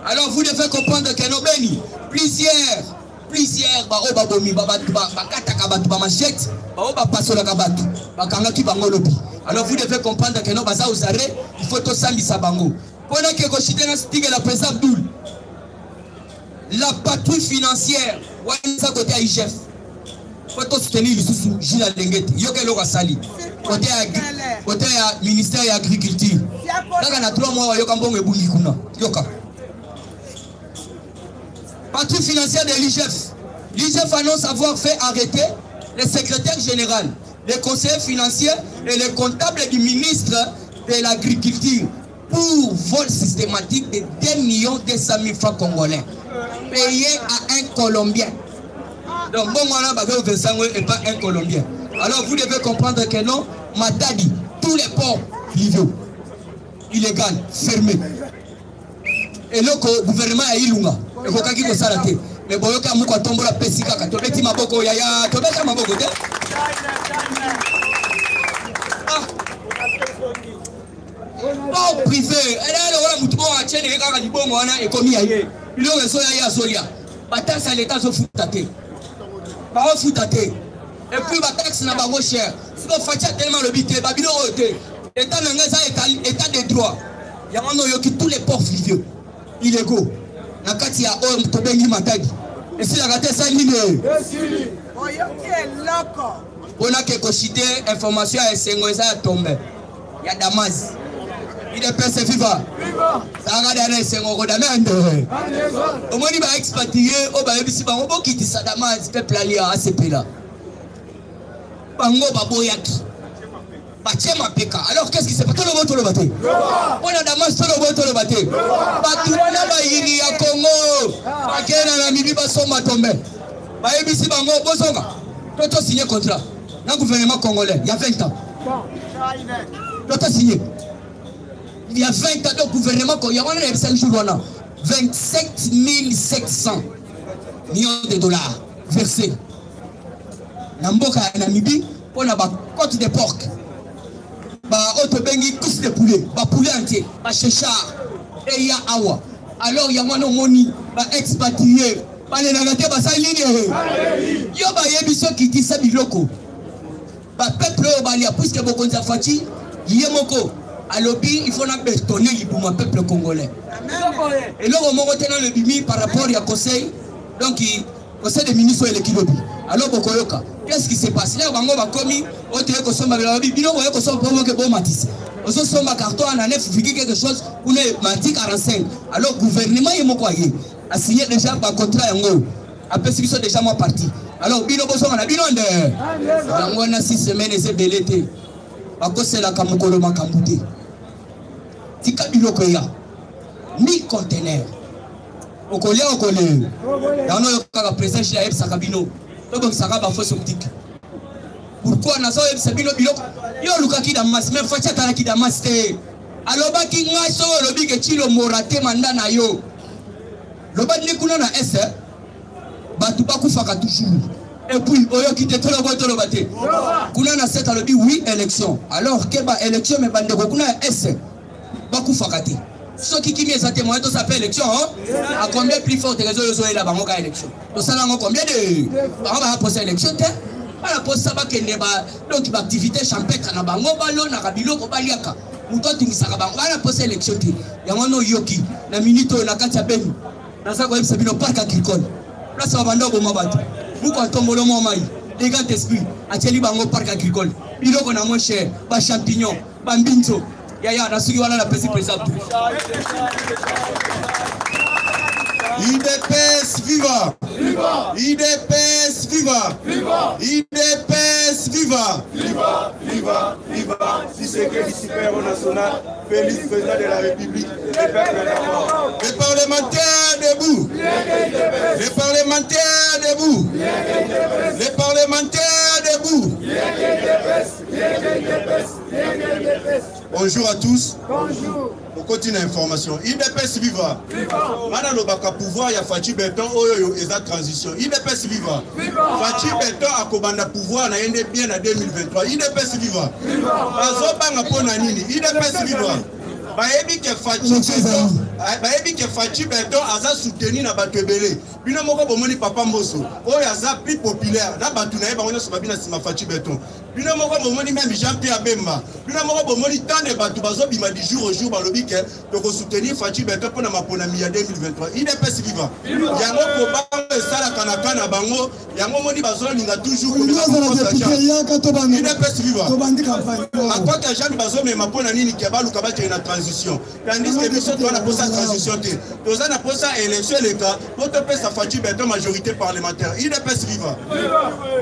alors vous devez comprendre que Nobeni plusieurs ba bomi ba kata kabatu ba machette ba pasola kabatu ba kanga ki bango lobi alors vous devez comprendre que no baza aux arrêts il faut to sambisa bango pendant que koshite na stige la président Abdoul la patrouille financière wanza côté IGF faut to soutenir lisusu Gilles Lengete yoke lo kasali côté ya ministère ya agriculture daga na 3 mois yoka mbongo ebungi kuna yoka patrouille financière de l'IGF. L'IGF annonce avoir fait arrêter le secrétaire général, les conseillers financiers et les comptables du ministre de l'Agriculture pour vol systématique de 2 200 000 francs congolais payés à un Colombien. Donc, bon, voilà, et pas un Colombien. Alors, vous devez comprendre que non, Matadi, tous les ports illégaux, fermés. Et le gouvernement a ilunga et kokaki ko salate mais boyoka muko tombola pesika ka tobeti maboko yaya tobeta maboko te pas privé elle wala mutu bo a chene kaka libongo wana ekomi yaye bilo reso yaya solia bataxe à l'état so futate ba futate et puis bataxe na bango cher siko fatia tellement le bité babilo ote état nanga ça état de droit yango yoki tous les ports fluviaux illégaux na kati ya homme to bengi Matadi et si la raté ça ligne on a quelque chose information à Sengo ça tombe il y a Damas il est percé viva ça regarde na Sengo ko damende au moins il va expatrier au ba bisi ba on quitter ça Damas peuple ali à ACP là bango baboyaki Bachema peka. Alors qu'est-ce qui se passe? Tout le bateau. On a Damas tout le bateau. Batuna ba yini ya Congo. Bakena na mibi ba soma tombe. Ba ebisi bango bosonga. Toto signé contrat. Dans le gouvernement congolais, il y a 20 ans. Toto signé. Il y a 20 ans dans le gouvernement congolais. Il y a 5 jours. 27 700 millions de dollars versés. Namboka na mibi pour la côte de porc. Otto Bengi couche de poulet, poulet entier, chéchard, et ya awa. Alors il y a mon moni, expatrié, les nagaté, ça ligne. Yo yebiso qui dit ça biloko. Peuple balia, puisque beaucoup de fati, yemoko. À l'obi, il faut bétonner pour mon peuple congolais. Et là, on m'a retenu le bimi par rapport au conseil, donc conseil des ministres et l'équipe. Alors, Bokoyoka. Qu'est-ce qui se passe? Là, bango va commis, on te dit que sommes avec la Bible, bino voyez que sommes pas que bon matisse. On se sommes à carton en année, vous quelque chose, on est mati 45. Alors gouvernement est mon quoi a signé déjà un contrat yango. Après ce qui sont déjà moi parti. Alors bino boso on a bino de. On a 6 semaines et c'est belleté. Parce que c'est la kamukolo makambuté. Tika bino koya. 1000 conteneurs. Okolia okole. Yano yoka président chez Aeb Sakabino. Donc ça va fausse optique. Pourquoi nazo Aeb Sabino biloko yo lukaki damas même fois tata ki damas te. Aloba ki ngaso lobi ke chilo morate manda na yo. Loba ni kuna na S batu ba kufaka toujours. Et puis oyo ki te tolo boto lo bate. Kuna na 7 alobi oui élection. Alors que ba élection me bande ko kuna S ba kufaka te. Ceux qui mis à témoigner, ça fait élection. À combien plus fort de réseaux ils là-bas, on a élection. Donc ça combien de. On va poser élection. On va poser ça, donc l'activité champêtre na bango balo na kabilo ko baliaka. Muto tingisa ka bango. On va poser élection. Ya ngono yoki na minito na kati ya benu. Na ça ko yebisa bino parc agricole. Là ça va bando bo mabatu. Vous quand tombolo mo mai. Les gars d'esprit, ateli bango parc agricole. Biloko na mo cher, ba champignon, ba mbinzo. Yaya, nasuki wana na pesi président. IDPS viva! Viva! IDPS viva! Viva! IDPS viva! Viva! Viva! Viva! Si c'est que le super national, Félix, président de la République, les parlementaires debout! Les parlementaires debout! Les parlementaires debout! Bonjour à tous. Bonjour. On continue l'information. IDPS viva. Madame le baka pouvoir, il y a Fachi Beton, oyo et transition. IDPS viva. Fachi Beton a commandé pouvoir, na yende bien en 2023. IDPS viva. Bazobanga pona nini. IDPS viva. Baebi ke Fachi Beton aza soutenu na bato ebele. Bino moko bomoni papa Mboso. Oyo aza plus populaire. Na bato na yeba onyo sobabina sima Fachi Beton. Bino moko bomoni même Jean-Pierre Bemba. Bino moko bomoni tant de bato bazobima du jour au jour balobi ke toko soutenir Fachi Beton pona maponami ya 2023. IDPS viva. Yango kobanga sala kanaka na bango. Yango moni bazolinga toujours IDPS viva. Akwa ka Jean bazome mapona nini ke baluka bache na transition. Tandis que biso to na posa transition te. Toza na posa élection les cas, votre pesa Fachi Beton majorité parlementaire. IDPS viva.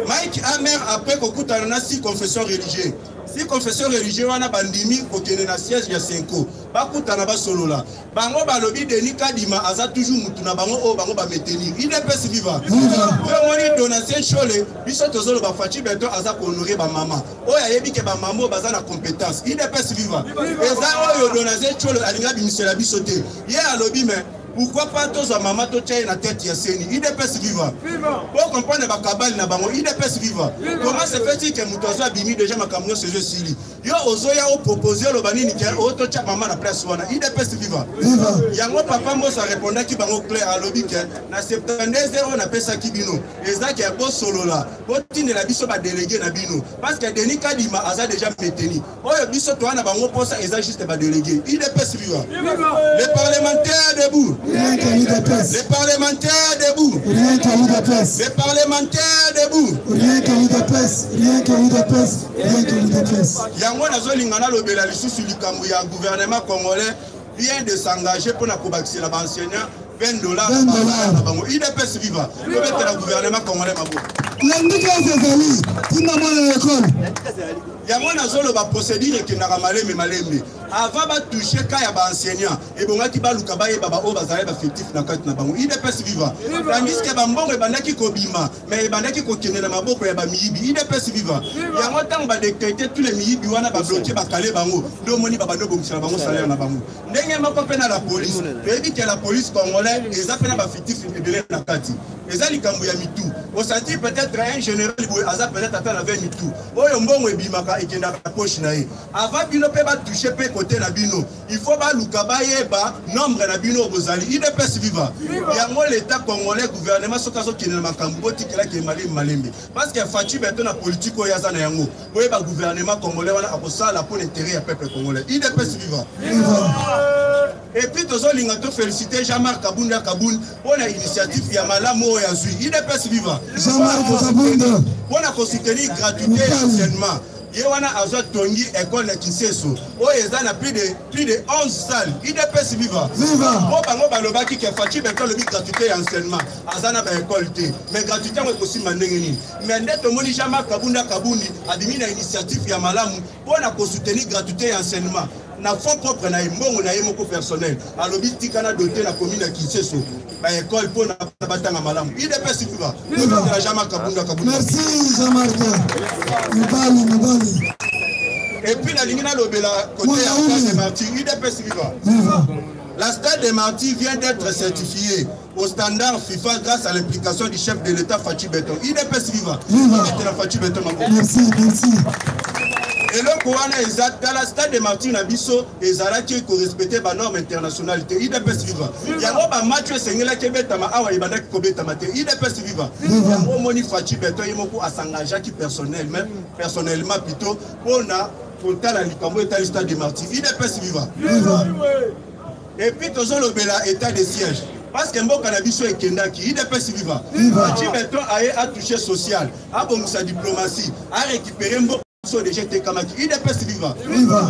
Mike Amer après kokutana na 6 confessions religieuses. 6 confessions religieuses wana bandimi kokene na siège ya 5 bakutana ba solola. Bango balobi Denis Kadima aza toujours mutu na bango o bango ba maintenir. IDPS viva. Moni donation chole biso tozolo ba Fachi Beton aza ko honorer ba mama. Oya yebi ke ba mama baza na compétence. IDPS viva. Eza oyo donation chole alinga bimisela biso te. Ye alobi mais pourquoi pas tous les mamans qui ont la tête de Seni? IDPS viva. Pour comprendre les cabales na bango, IDPS viva. Comment se fait-il que Moutozo a bimi déjà ma camion ce jeu Sili? Yo ozoya o proposé le banini qui a auto tchap maman na place wana. IDPS viva. Yango papa Mosa répondait qui bango clair à lobby que na 72 0 na pesa ki bino. Eza ki a bo solo là. Potine la biso ba délégué na bino. Parce que Denis Kadima aza déjà maintenu. Oyo biso to na bango posa eza juste ba délégué. IDPS viva. Les parlementaires debout. Rien que l'IDPS. Les parlementaires debout. Rien que l'IDPS. Les parlementaires debout. Rien que l'IDPS. Rien que l'IDPS. Rien que l'IDPS. Yango nazolingana lobela lisusu likambo ya gouvernement congolais vient de s'engager pour na kobakisela ba enseignants $20 na bango. IDPS viva. Peut-être le gouvernement congolais mabo. L'indika zezali. Tina mwana l'école. Yango nazolo ba procédure ki na malembe. Avant ba toucher ka ya ba enseignant et bongaki ba luka ba yeba ba o bazali ba fictif na kati na bango. IDPS viva. Tandis que ba mbongo bandaki ko bima mais bandaki ko kende na maboko ya ba miyibi. IDPS viva. Yango tang ba décréter tous les miyibi wana ba bloquer ba kale bango. Do moni ba bando bomisa bango salaire na bango. Ndenge mako pena la police. Pebi que la police congolaise eza pena ba fictif ebele na kati. Eza likambo ya mitu. Au senti peut-être un général aza peut-être atteint avec mitu. Oyo mbongo ebimaka ekenda ba poche na ye. Avant bino pe ba toucher pe côté na bino. Il faut ba luka ba yeba nombre na bino bozali. IDPS viva. Yango l'état congolais gouvernement sokazo kinela makambo botikela ke malembe. Parce que Fachi Beton na politique oyo aza na yango. Boye ba gouvernement congolais wana akosala pour l'intérêt ya peuple congolais. IDPS viva. Et puis tozolinga to féliciter Jean-Marc Kabunda Kaboun pour l'initiative ya malamu ya zui. IDPS viva. Jean-Marc Kabunda. Pour la soutenir gratuité et enseignement. Yewana Azot Tongi école de Kinseso. Oh ezana plus de 11 salles. IDPS viva. Viva. Oh bango balobaki ke Fachi beto le gratuité et enseignement. Azana ba école té. Mais gratuité mo possible mandengeni. Mais ndeto moni Jean-Marc Kabunda Kabundi adimi na initiative ya malamu pour la soutenir gratuité et enseignement. Na fonds propre na mbongo na yemoko personnel alobi tikana doté na commune ya Kinseso ba école pour na batanga malamu IDPS viva la Jean-Marc Kabunda Kabunda. Merci Jean-Marc. Mibali. Et puis la ligne lobela côté ya Stade des Martyrs IDPS viva. La Stade des Martyrs vient d'être certifiée au standard FIFA grâce à l'implication du chef de l'État Fachi Beton. IDPS viva. Merci. Et le Kouana exact dans la Stade des Martyrs Nabiso et Zalaki qui respectait la norme internationale. IDPS viva. Il y a un match Sengela Kebetama Awa Ibanda Kobetama. IDPS viva. Il y a un moni Fachi Beton Yemoko à s'engager qui personnellement plutôt pour la Likambo et le Stade des Martyrs. IDPS viva. Et puis toujours le Bela état de siège. Parce que Mboka Nabiso et Kendaki, IDPS viva. Fachi Beton a touché social, a bon sa diplomatie, a récupéré Mboka. Déjà Tekamaki, IDPS viva.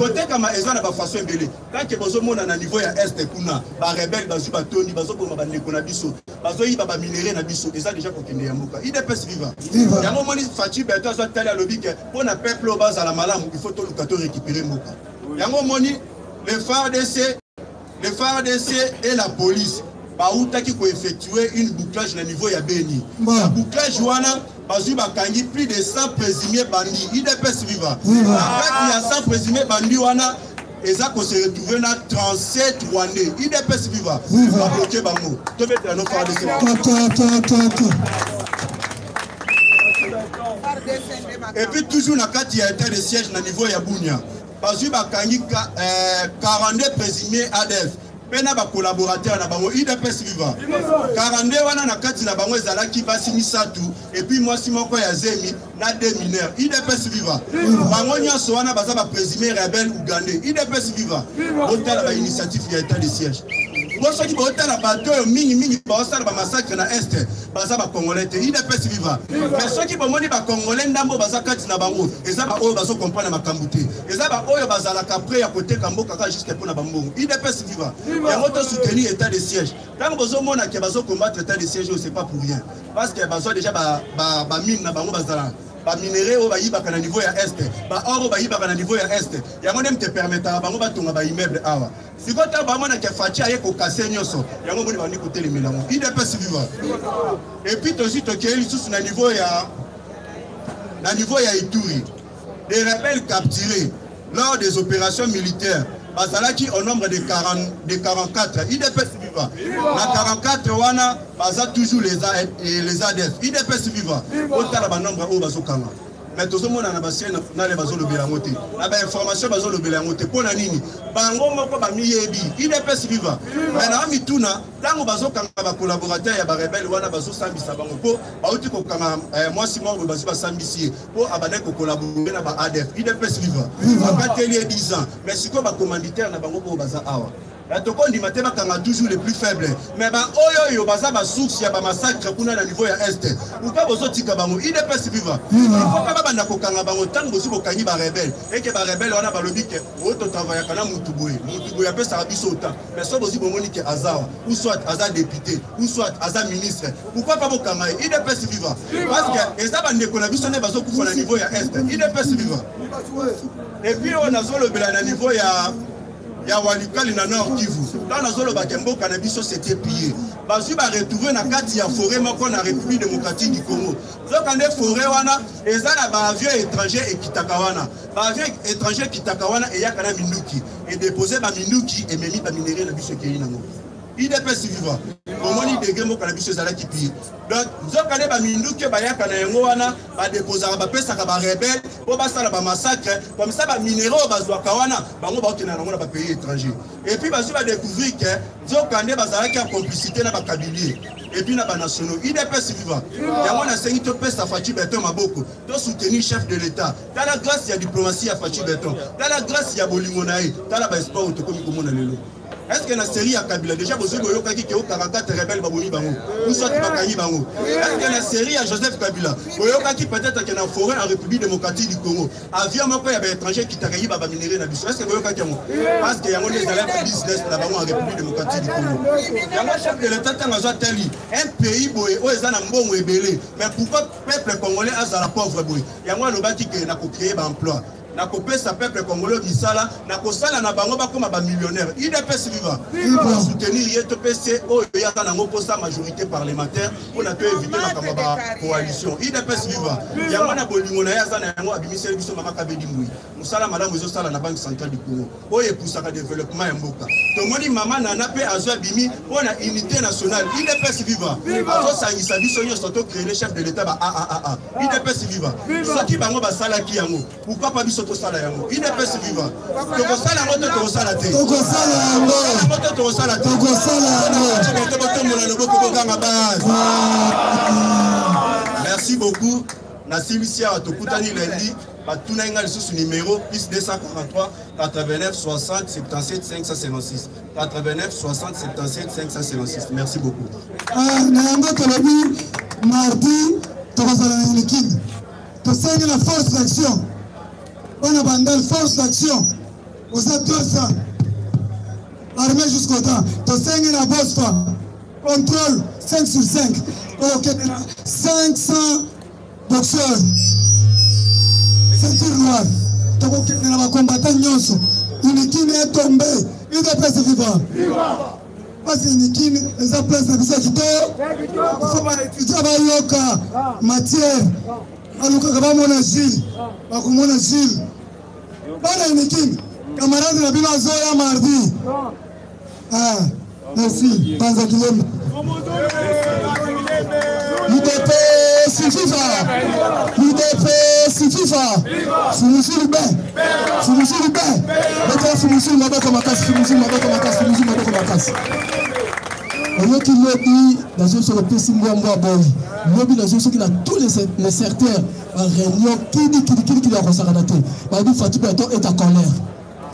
Côté Kama Ezana ba façon belé. Quand que bozo mona na niveau ya est kuna, ba rebelle bazu ba toni, bazo ko ba ndeko na biso. Bazo yi ba minéré na biso, eza déjà ko kende ya mboka. IDPS viva. Ya mo moni Fachi Beto zo tala lobi ke pour na peuple au bas à la malamu, il faut tout le cato récupérer mboka. Ya mo moni le FARDC et la police bautaki ko effectuer une bouclage na niveau ya Beni. La bouclage wana bazu bakangi plus de 100 présumés bandits. IDPS viva. En fait, il y a 100 présumés bandits wana eza ko se retrouver na 37 Rwandais. IDPS viva. Ba bloquer bango. To mettre no FARDC. Et puis toujours na kati ya état de siège na niveau ya Bunia. Bazu bakangi 42 présumés ADF. Pena ba collaborateur na bango IDPS viva 42 wana na kati na bango ezalaki basi misatu et puis moi si moko ya zemi na deux mineurs IDPS viva bango nyonso wana baza ba présumé rebelle ougandais IDPS viva otala ba initiative ya état de siège Boso qui va la bateau mini baosala ba massacre na est baza ba congolais IDPS viva mais ceux qui bomoni ba congolais ndambo baza kati na bango eza ba oyo bazo comprendre makambu te eza ba oyo bazala kapre ya côté kamboka ka jusqu'à pour na bambongo IDPS viva ya moto soutenir état de siège tant bozo mona ke bazo combattre état de siège c'est pas pour rien parce que bazo déjà ba mine na bango bazala ba minéré au baïba na niveau ya est ba oro baïba na niveau ya est yango nem te permettra bango batonga ba immeuble awa sikota ba mona ke Fachi aye ko casser nyoso yango boni bandi ko telemela mo IDPS viva et puis aussi to keli sous na niveau ya Ituri des rebelles capturés lors des opérations militaires bazalaki au nombre de 44 IDPS viva na 44 wana baza toujours les ADF IDPS viva otala ba nombre o bazokanga mais tozomona na basien na le bazolobela ngote na ba information bazolobela ngote pona nini bango moko ba miyebi IDPS viva mais na mituna tango bazokanga ba collaborateur ya ba rebelle wana bazosambisa bango po bauti ko kanga moi Simon bazu basambisi po abane ko collaborer na ba ADF IDPS viva bakateli 10 ans mais siko ba commanditaire na bango po baza awa la toko ndi matema kanga toujours les plus faibles mais ba oyo baza ba source ya ba massacre kuna na niveau ya est ou pas bozotika bango IDPS viva faut pas banda ko kanga bango tango bozo ko kangi ba rebelle et que ba rebelle wana ba lobi ke oto travailler kana mutu boye apesa biso autant mais so bozi bomoni ke azawa ou soit aza député ou soit aza ministre pourquoi pas bokanga IDPS viva parce que eza ba ndeko na biso ne bazo kufa na niveau ya est IDPS viva et puis on a zolo bela na niveau ya Walikali na Nord Kivu dans la zone bakembo cannabis c'était pillé bazu ba retrouver na kati ya forêt moko na République démocratique du Congo zokande forêt wana ezala ba avion étranger et kitakawana ba avion étranger kitakawana et yakana minduki et déposer ba minduki et memi ba minéré na biso kei nango IDPS viva omoni degré moko na biso ezala ki pillé donc zokande ba minduki ba yakana yango wana ba déposer ba pesa ka ba rebelle po basala ba massacre comme ça ba minéraux bazwaka wana bango baokena nango na ba pays étranger et puis bazu ba découvrir que zokande bazalaki en complicité na ba kabilier et puis na ba nationaux IDPS viva yango na sengi to pesa Fachi Beton maboko to soutenir chef de l'état dans la grâce ya diplomatie ya Fachi Beton dans la grâce ya bolingo nae dans la ba espoir to komi komona lelo est-ce que la série à Kabila déjà vous avez vu qu'il y a 44 rebelles baboni bango ou soit bakani bango est-ce que la série à Joseph Kabila vous avez vu peut-être qu'il y a une forêt en République démocratique du Congo avion moi il y a des étrangers qui t'arrivent baba minerai na biso est-ce que vous avez vu parce qu'il y a des élèves business là bango en République démocratique du Congo il y a un chef de l'État qui a teli un pays boy où ils ont mbongo ebelé mais pourquoi peuple congolais a la pauvre boy il y a moi le bâti que na ko créer ba emploi na kopé sa peuple congolais misala na kosala na bango ba comme ba millionnaire IDPS vivant pour soutenir IDPS o ya kana ngo pour sa majorité parlementaire pour na éviter na ba coalition IDPS vivant ya mwana bolingo na ya za na ngo abimiseli biso mama kabedi mbui musala madame zo sala na banque centrale du Congo o ye pour sa développement ya mboka to moni mama na pe azwa bimi pour na unité nationale IDPS vivant azo sangisa biso yo soto créer le chef de l'état ba IDPS vivant soki bango ba sala ki yango pourquoi pas biso to sala yango IDPS vivant to sala ngoto to sala te to sala yango ngoto to sala te to sala yango to mona no boko kanga base. Merci beaucoup na simisia tokutani lundi batuna inga lisusu numéro plus 243 89 60 77 556 89 60 77 556. Merci beaucoup. Na yango tolobi mardi tokosala na l'équipe to saigne la force d'action. On a bandé force d'action. Vous êtes 200. Armée jusqu'au temps. To saigne la bosse femme. Contrôle 5 sur 5. Ok, 500 boxeurs. Ceinture noire. Ok, les combattants nyonso. Unikini est tombé. Il est presque vivant. Parce que Unikini, les a place de visa qui il faut pas étudier yoka matière. Alors que mon Gilles, mon Gilles. Bana Unikini, camarade la Biba Zoya mardi. Ah, merci. Banza Guillaume. UDPS FIFA. UDPS FIFA. Sunusu Lubé. Sunusu Lubé. Beta Sunusu Maboko Makasi. Sunusu Maboko Makasi. Sunusu Maboko Makasi. On a qui lobby dans une sur le PC Mwamba Boy. Lobby dans une sur qui a tous les secteurs en réunion. Qui dit a consacré. Badou Fatou Beto est à colère.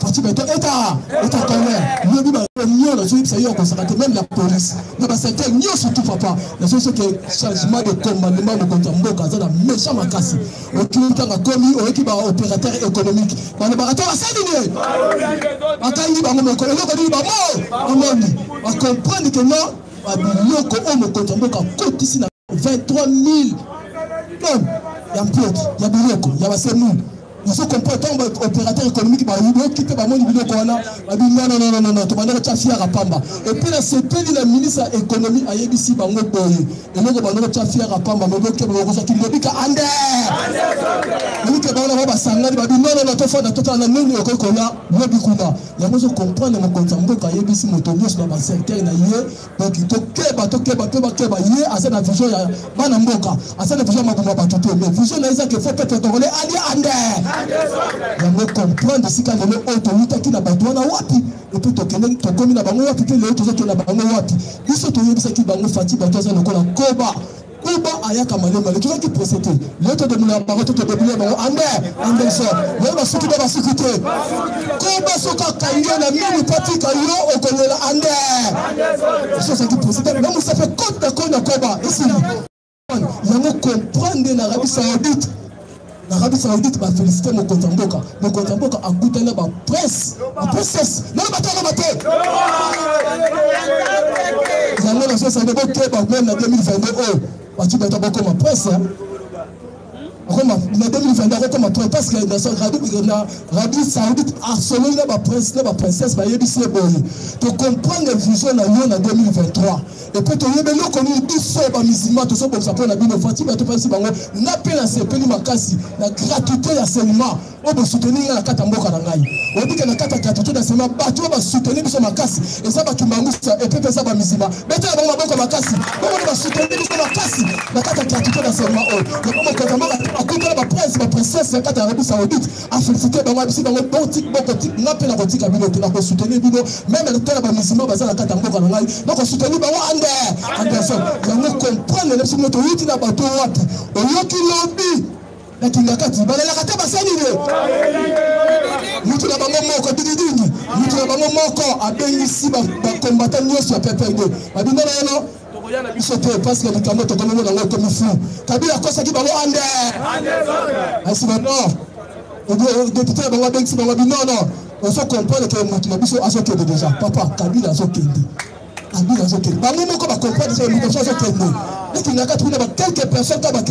Fatou Beto est à colère. Lobby dans réunion dans une ça y est consacré même la police. Dans le secteur n'y a surtout papa. Dans une sur qui changement de commandement de Kontamboka dans la méchant Makasi. Au qui a commis au qui va opérateur économique. Dans le barateur à Saint-Denis. Akali ba mo ko le ko di ba mo. On comprend que non, Babiloko Omo Kontamboka coûte ici 23 000 tonnes. Il y a un peu, il y a Biloko, il y a Bassemou. Il faut comprendre que l'opérateur économique va quitter le Biloko. Non, tu vas dire fier à Pamba. Et puis là, c'est puis la ministre de l'économie à Yébissi Bango Boye. Et là, on va dire fier à Pamba. Mais donc, on va dire qu'il y a Ande. Il y a un Sangari. Non, tu fais tout un année. Il y a un comprendre que Kontamboka Yébissi Motobios dans le secteur. Donc, il faut que il y a assez de vision. Banamboka. Assez de vision. Mais vision, il faut peut-être aller à Ande. Yango comprendre si quand le autorité qui na bango na wapi et puis to komi na bango wapi que le autorité na bango wapi biso to yebisa ki bango fati bato za lokola koba ayaka malema le qui procéder l'autre de la bango to débrouiller bango ande so le ba suki ba sécurité koba soka kanyo na mimi pati kayo okolela ande so qui procéder donc ça fait compte de koba ici yango comprendre na Arabie Saoudite. L'Arabie Saoudite va féliciter mon Kontamboka. Mon Kontamboka a goûté la presse. La princesse. Non, bateau. Vous allez la chose à l'époque même en 2022. Tu vas beaucoup ma presse. En 2022, comme après, parce que l'Arabie Saoudite a harcelé la princesse, tu comprends les visions en 2023. Et puis, tu as dit, nous connaissons tous ces musulmans, tous ces ça peut la Bible, tu penses que n'a pas la CPI, la gratuité d'enseignement, on va soutenir la Katamboka Rangaï. On dit que la gratuité d'enseignement, tu vas soutenir ma casse, et ça va qui m'a et puis ça va musulman. Mais tu vas avoir ma casse, on va soutenir ma casse, la gratuité d'enseignement. A côté la presse, la princesse, la Arabie Saoudite a félicité dans la politique, n'a pas la politique à Bilo, n'a pas soutenu Bilo, même le terre de musulman, la Katamboka Rangaï, donc on soutenu Anderson. Nous comprenons les personnes qui n'ont pas de droite. On y a qui lobby. La Kingakati, la Kata Bassani. Nous, tu n'as pas mon mot, mutu na bango moko abengisi bakombata nyonso ya PPRD babino na yo biso te parce que likambo tokomi nango ekomi fu Kabila akosaki bango ande asima non député na bango abengisi bango abi non non ozo comprendre que mutu na biso azokende déjà papa Kabila azokende bango moko bakomprendre que mutu azokende et il y a quelques personnes qui vont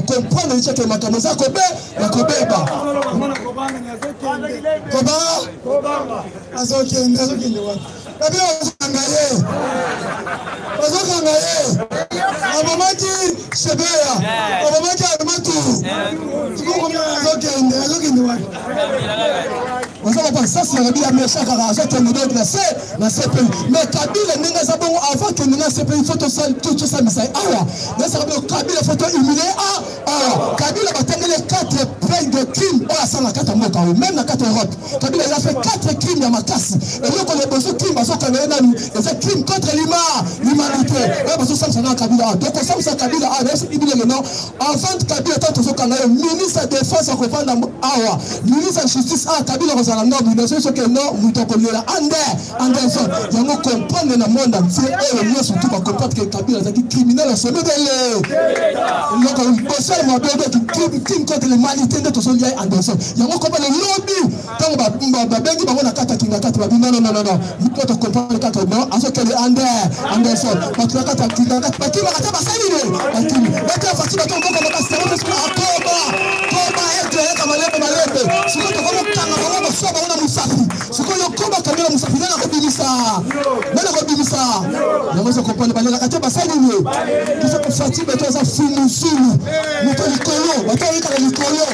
comprendre que makambo za kobe na kobeba koba azokende wa tabi ozokanga abamaki sebeya abamaki amatu azokende wa ça c'est la Bible mais chaque raison que nous donne na CPI mais Kabila ninga zabongo avant que nous na CPI photo ça tout ça mais ça awa mais ça veut Kabila photo humilié Kabila batengele 4 plaintes de crimes ça na 4 mois même na 4 Europe Kabila il a fait 4 crimes ya makasi et donc on est besoin crimes baso kana nani et c'est crime contre l'humanité et baso ça na Kabila donc ça Kabila c'est Bible maintenant avant Kabila tant so kana ministre de défense ko fanda awa ministre de justice Kabila non, nous ne sommes que non, nous sommes Anderson. Il y a un comprendre dans le monde entier et nous surtout pas comprendre que Kabila est criminel à ce moment donc on m'a dit crime contre l'humanité de tout ça Anderson. Il y a un comprendre le lobby. Tant babengi bango na kata kinga kata non. Vous pouvez comprendre que non, à ce que Anderson. Parce que kata kinga kata baki ba kata basali baki. Baki afati bato ngoko ba kasta parce que toba être kama malebe. Siko to kama kanga soba wana musafi siko yokoba Kabila musafi nana kobimisa namoza kopana balela kate basali ni kisa kufati beto za fumu muto likolo batawika na likolo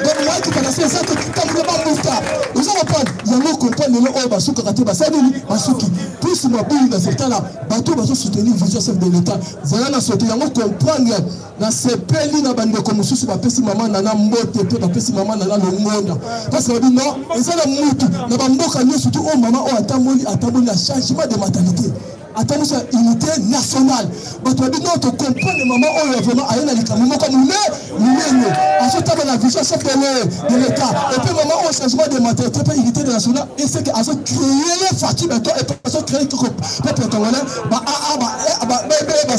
donc moi qui connaissais ça que comme le bamuta nous allons prendre yango comprendre le basuka kate basali ni basuki plus mabili na secteur bato bazo soutenir vision chef de l'état zala na sote yango comprendre na sepeli na bande ko mususu bapesi mama na mbote pe bapesi mama na longonda parce que non ezala mutu na bamboka nyonso surtout au maman o atamboli na changement de mentalité attends ça unité nationale bato babi non to comprendre maman o vraiment ayena likambo moko munene asota na vision chef de l'état et puis maman o changement de mentalité pe unité nationale et c'est que aso créer les fatigues et aso créer que peuple congolais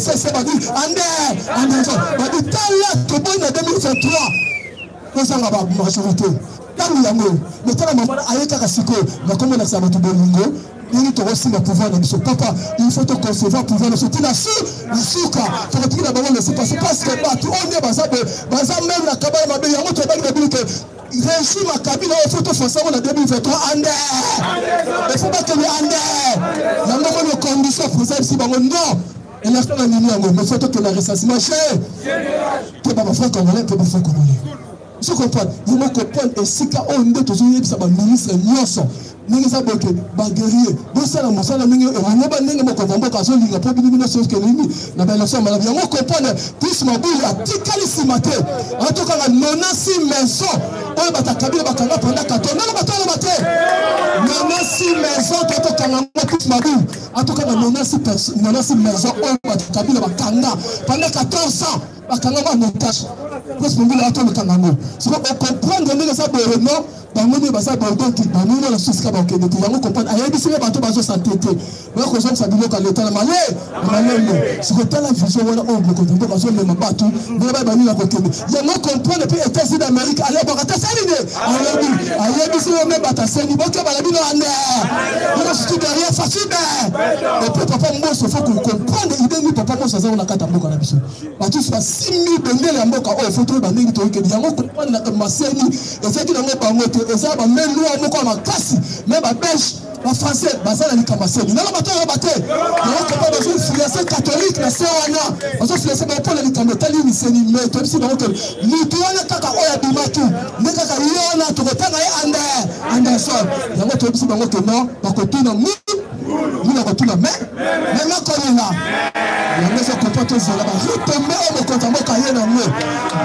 c'est ba dit ande ba dit tala to bon en 2023 kozanga ba majorité tangu yango metala maman ayeka kasiko na komo na sabato bolingo il te reçoit le pouvoir de ce papa il faut te concevoir pouvoir de ce tu la suka tu vas trouver d'abord laisser passer parce que tout on est baza même la kabala mabe yango to ba bible que régime à Kabila il faut te forcer en 2023 ande il faut pas que le ande yango mo le condition pour ça si bango non et l'instant la ligne yango mais faut que la ressentiment cher que baba frère congolais que baba frère congolais je comprends il me comprend et si ka on est toujours yebisa ba ministre nyonso ningi sa boke ba guerrier bo sala mosala ningi wana ba ningi moko vamboka so linga po bini so ke nini na ba leçon mala yango comprendre plus mabuli atikali simate en tout cas la nonasi maison o bata Kabila bakanga pendant 14 na batolo bate nonasi maison toto kanga plus mabuli en tout cas la nonasi maison o bata Kabila bakanga pendant 14 ans bakanga ba montage plus mabuli atolo kanga ngo so on comprendre ningi sa boke non bamoni basa bordo ki bamoni la susika ba okende te yango comprendre ayebisi le bato bazo santé te ba ko zonga sabilo ka leta na malelo siko tala vision wana on ko to bazo le mabato ne ba bani la kokende yango comprendre pe États-Unis d'Amérique ale ba kata saline ayebisi le me bata seni boke ba la bino ande on se derrière facile et puis papa Mboso faut qu'on comprendre idée ni papa Mboso za on kata mboka na biso bato sa 6000 bendele ya mboka o faut to ba ndingi to ke yango comprendre na maseni et c'est que na bango et ça va même nous on encore makasi même ba belge ba français ba ça na likamase na ba to ba te na ko ba zo fiancé catholique na se wana ba zo fiancé ba pour la likamase tali ni seni mais to si ba ko ni to wana kaka oya bimaki ne kaka yona to ko tanga Anderson yango to si ba ko non ba ko tuna mu na ko tuna mais na ko na yango so ko poto zela ba retomber au compte mboka yena mo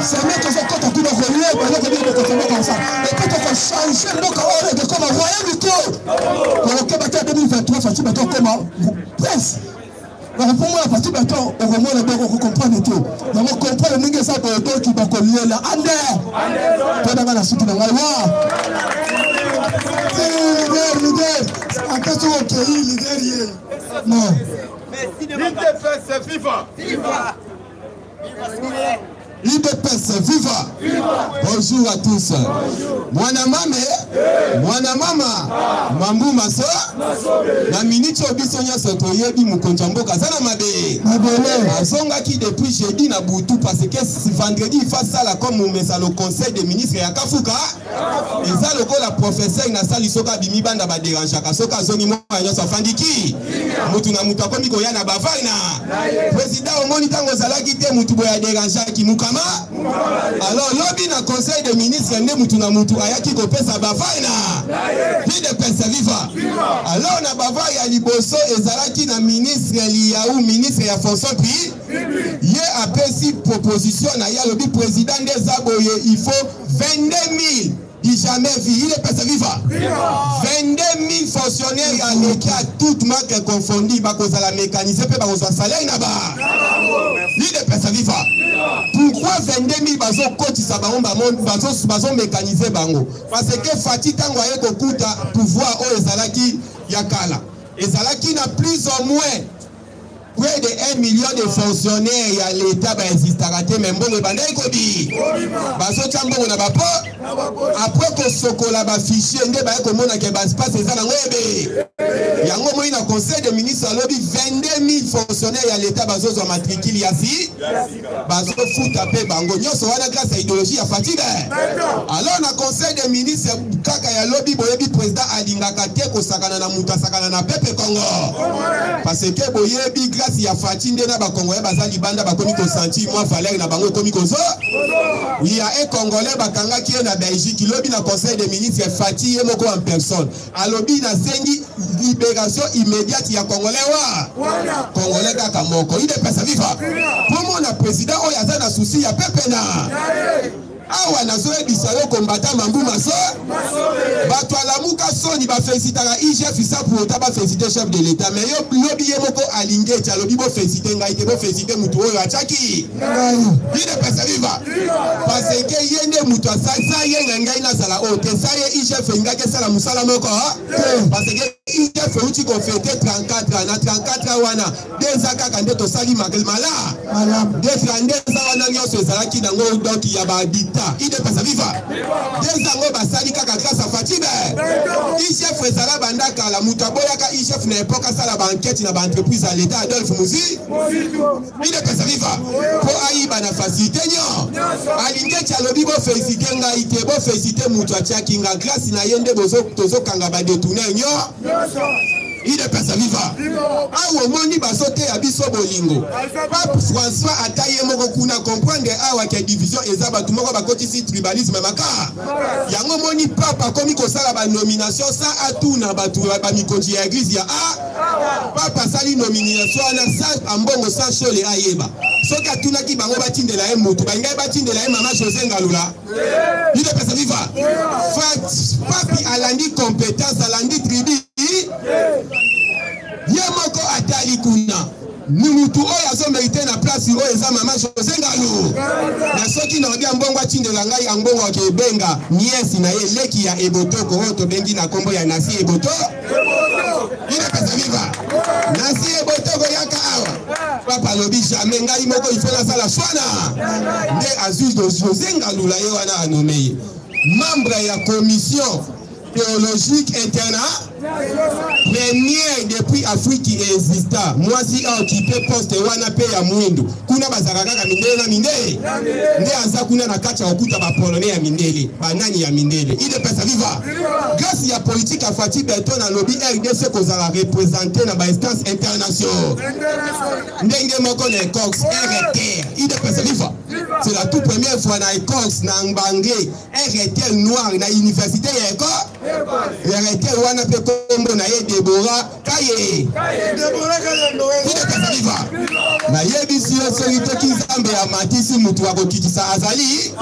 c'est mec que ça compte ku na ko yé ba ko ni ko tanga comme ça et peut être changer mboka ore de comme voyer du tout pour que bata 2023 fati bato comme presse pour moi la partie bato au moment le boko comprendre tout yango comprendre ninge sa ko to ki ba ko lela ande to danga na suki na ngai wa IDPS viva. IDPS viva. Bonjour à tous. Mwana mama mambu maso na minute obiso nyaso toyebi mukonja mboka zana mabe azonga ki depuis jeudi na butu parce que si vendredi il fait ça là comme mesa le conseil des ministres ya kafuka eza lokola professeur na sali soka bimi banda ba déranger ka soka zoni mo nyaso fandiki mutu na mutu akomi ko ya na bavaina président omoni tango zalaki te mutu boya déranger ki mukama alors lobi na conseil des ministres ne mutu na mutu ayaki ko pesa bavaina IDPS viva. Alors na bava ya liboso ezalaki na ministre liaou ministre ya fonction puis ye apesi proposition na ya lobi président des aboye il faut 22 000 jamais vu IDPS viva. 22 000 fonctionnaires à l'état toute marque confondue bakozala mécanisé pe bakozala salaire na ba IDPS viva. Pourquoi 22 000 bazo kotisa bango bazo mécaniser bango parce que Fati tango aye kokuta pouvoir o ezalaki yakala ezalaki na plus ou moins près de 1 million de fonctionnaires à l'état ba existara te mais mbongo bandai kobi bazo tambongo na bapo après que sokola ba fichier nde ba ko mona ke ba espace ezala ngwebe yango moi na conseil de ministre lobby 22 000 fonctionnaires à l'état bazo zo matricule yasi bazo futa pe bango nyoso wana grâce à idéologie ya Fatibe alors na conseil de ministre kaka ya lobby boyebi président alingaka te ko sakana na muta sakana na pepe Congo parce que boyebi grâce ya Fatinde na ba Congolais bazali banda ba komi ko sentir moi valeur na bango komi ko zo il y a un Congolais bakanga qui est na Belgique lobby na conseil des ministres Fati ye moko en personne a lobby na zengi libération immédiate ya Congolais wa Congolais kaka moko IDPS viva pour mon président o yaza na souci ya pepe na awa nazoe bisayo combattant mambu maso bato alamuka soni ba félicitaka IGF isa pour ta ba féliciter chef de l'état mais yo lobby ye moko alinge cha lobby bo féliciter ngai te bo féliciter mutu oyo achaki IDPS viva parce que yende mutu sa ye ngai na sala o te sa ye IGF ngake sala musala moko parce que IGF uti ko fêter 34 na 34 wana dezaka kande to sali makel mala de 32 wana nyoso ezalaki nango donc ya ba IDPS viva des ango basali kaka grâce à Fatibe IGF ezala bandaka la mutaboyaka IGF na époque sala ba enquête na ba entreprise à l'état Adolphe Muzi IDPS viva po aiba na facilité nyo alinge chalobi bo féliciter ngai te bo féliciter mutu atiaki nga grâce na yende bozo tozo kanga ba détourner nyo IDPS viva awo moni basote ya biso bolingo Pape François ataye moko kuna comprendre awa ke division ezaba tumoko bakotisi tribalisme maka yango moni papa komi ko sala ba nomination sa atuna batu ba mikonji ya église ya papa sali nomination na sa ambongo sa chole ayeba soki atuna ki bango batindela ye mutu bangai batindela ye mama José Ngalula IDPS viva papi alandi compétence alandi tribu Yamoko atali kuna Mutu oya zo merite na place oyo eza mama José Ngalou na soki na bia mbongo atindela ngai ambongo akebenga niesi na ye leki ya ebotoko oyo to bengi na kombo ya nasi eboto IDPS viva nasi ebotoko yaka awa papa lobi jamais ngai moko il faut la sala swana nde azuze de José Ngalou la ye wana anomeye membre ya commission théologique premier depuis Afrique qui exista moi si a occupé poste wana pe ya mwindo kuna bazaka kaka mindele na mindele nde aza kuna na kati ya okuta ba polonais ya mindele banani ya mindele IDPS viva grâce ya politique à Fati Beton na lobby RDC kozala représenter na ba instance internationale ndenge moko na Cox RT IDPS viva c'est la toute première fois na Cox na Mbangé RT noir na université ya RT wana pe kombo na ye Deborah Kaye IDPS viva na yebisi yo soki toki nzambe ya matisi mutu akokitisa azali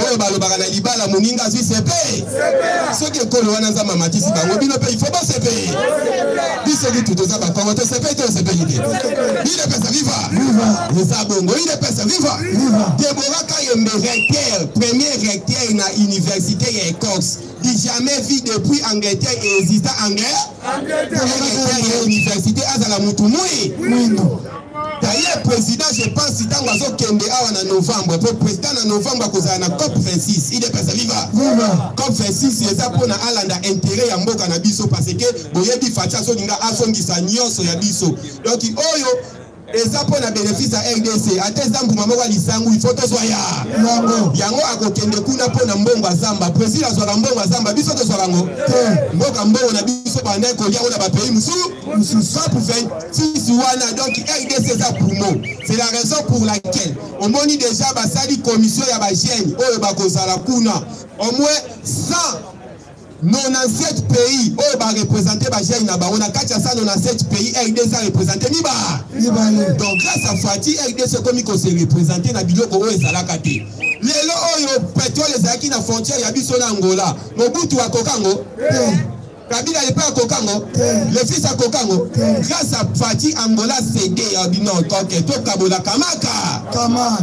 oyo balobaka na libala moninga zwi sepe soki ekolo wana nzambe ya matisi bango bino pe ifo bosepe biso bitu toza bakongo tosepe te osepeli te IDPS viva eza bongo IDPS viva Deborah Kayembe recteur premier recteur na université ya Cox jamais vu depuis Angleterre exista Angleterre université azala mutu mui D'ailleurs, président, je pense, si tant que Kende en novembre, pour président en novembre, cause na COP 26, il est pas viva. COP 26, c'est ça pour na alanda intérêt ya mboka na biso parce que boyebi facha so ninga asongisa nyonso ya biso. Donc oyo et ça pour na bénéfice à RDC. À tes zambu mama wa lisangu il faut to soya. Yango akokende kuna po na mbongo zamba. Président zo mbongo zamba biso to soya ngo. Mboka mbongo na biso banda ko ya ona ba pays musu. Ça pour faire si wana donc RDC ça pour moi. C'est la raison pour laquelle on moni déjà ba sali commission ya ba jeune oyo ba kozala kuna. Au moins 97 pays où va représenter ba jeune na ba on a 497 pays RDC a représenté ni ba. Donc grâce à Fati RDC comme il se représenter na biloko o ezala kate. Lelo oyo pétrole ezaki na frontière ya biso na Angola. Mobutu akokango. Kabila n'est pas à Kokango, le fils à Kokango, grâce à Fati Angola cédé à Bino, donc Kabola Kamaka,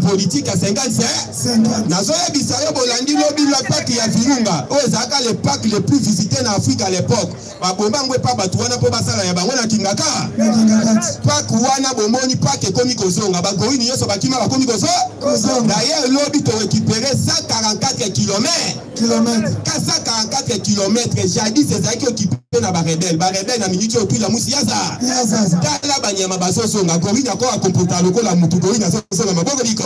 politique à 55, Nazoya Bissayo Bolandi Lobby la PAC et à Virunga, Ozaka le PAC le plus visité en Afrique à l'époque, Babomangwe Papa Touana Pobasala Yabangona Kingaka, PAC Wana Bomoni PAC et Komikozo, Abagori Nyoso Bakima Komikozo, d'ailleurs Lobby te récupérer 144 km, 444 km, jadis c'est ça qui peut na barebel na minute au tout la musiaza tala banyama basoso nga gori na ko akomputa lokola mutu gori na soso na maboko liko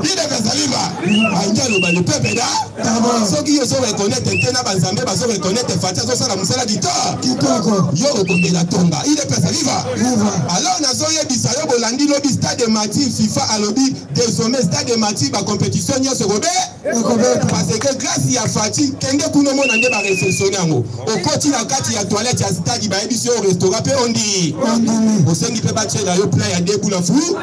ide kasaliva angelo ba le peuple da soki yo so reconnaître tena banzambe ba so reconnaître fatia so sala musala kitoko yo okonde la tomba ide kasaliva alors na so yebisa yo bolandi lobi stade mati FIFA alobi désormais stade mati ba compétition nyoso gobe parce que grâce ya Fati kende kuno mona nde ba réflexionner ngo okoti na kati ya toilette ya stade ba ebiso au restaurant pe ondi osengi pe ba tshela yo plein ya debu la fou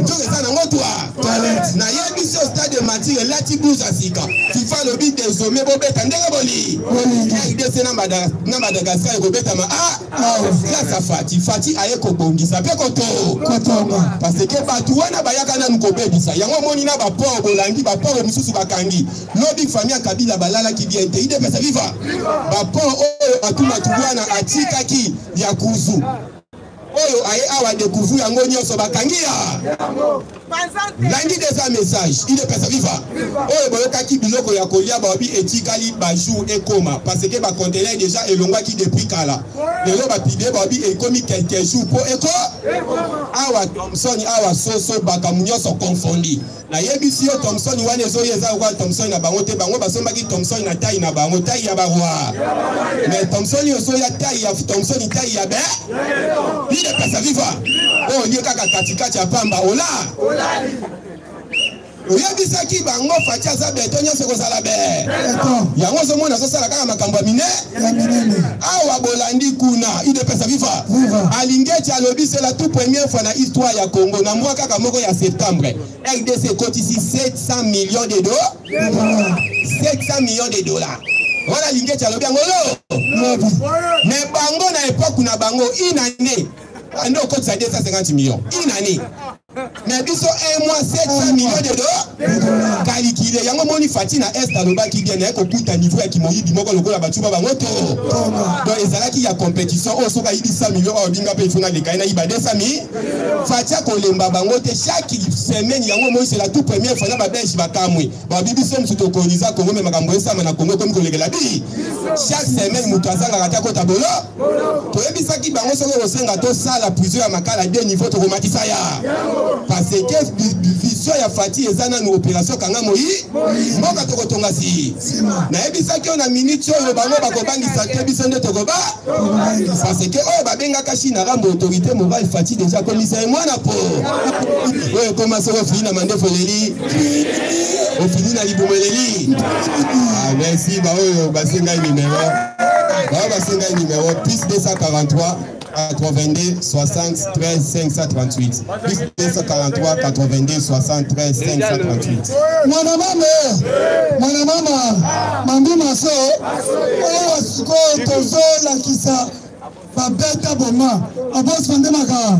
to eza na ngotwa toilette na yebiso stade mati lati blues asika FIFA lobi désormais bobeta ndenge boli RDC na Madagascar ko beta ma grâce à Fati aye ko bongisa pe koto parce que batu wana bayaka na nkobebisa yango moni na ba port bolangi ba port mususu bakangi lobi famille Kabila balala ki bien te ide pesa viva ba port oyo atuma tubwana atikaki ya kuzu oyo aye awa découvrir yango nyonso bakangia lundi déjà message il est pesa viva oyo boyokaki biloko ya kolia babi etikali ba jour ekoma parce que ba conteneur déjà elongwaki depuis kala lelo ba pide babi ekomi quelques jours po eko awa Thompson awa soso bakamunyoso confondi na yebisi yo Thompson wane zo yeza kwa Thompson na bango te bango basombaki Thompson na taille na bango taille ya barwa mais Thompson yo so ya taille ya Thompson taille ya be il est pesa viva oh lié kaka katikati ya pamba ola oyebisaki bango Fati aza beto nyonso kozala be yango ozomona azosala kaka makambo ya mine awa bolandi kuna idepesa viva alingeti alobi c'est la toute première fois na histoire ya Congo na mwa kaka moko ya septembre RDC kotisi 700 millions de dollars 700 millions de dollars voilà lingeti alobi yango mais bango na époque na bango inane ando kotisa 250 millions inane mais biso un mois 700 millions de dollars calculé yango moni Fati na est alobaki bien na ko kuta niveau ya kimoyibi moko lokola batuba bango to donc ezalaki ya compétition o soka yibi 100 millions o binga pe funa leka na yiba 200 000 Fati kolemba bango te chaque semaine yango moi c'est la toute première fois na ba belge bakamwe ba bibiso msuto kolisa Congo me makambo esama na Congo comme kolekela bi chaque semaine mutu azanga kata ko tabolo to yebisaki bango soka osenga to sala plusieurs makala de niveau to romatisa ya parce que vision ya Fati ezana na opération kanga moyi mboka tokotonga si na ebisaki on a minute oyo bango bakobangisa te biso nde tokoba parce que oyo babengaka Chine rambo autorité morale Fati déjà commissaire mwana po oyo commence au fini na mande foleli au fini na libumeleli merci ba oyo basenga numéro plus 243 82 60 13 538 plus 243 82 60 13 538 mwana mama mambi maso oyo siko tozo la kisa babeta boma abos fande maka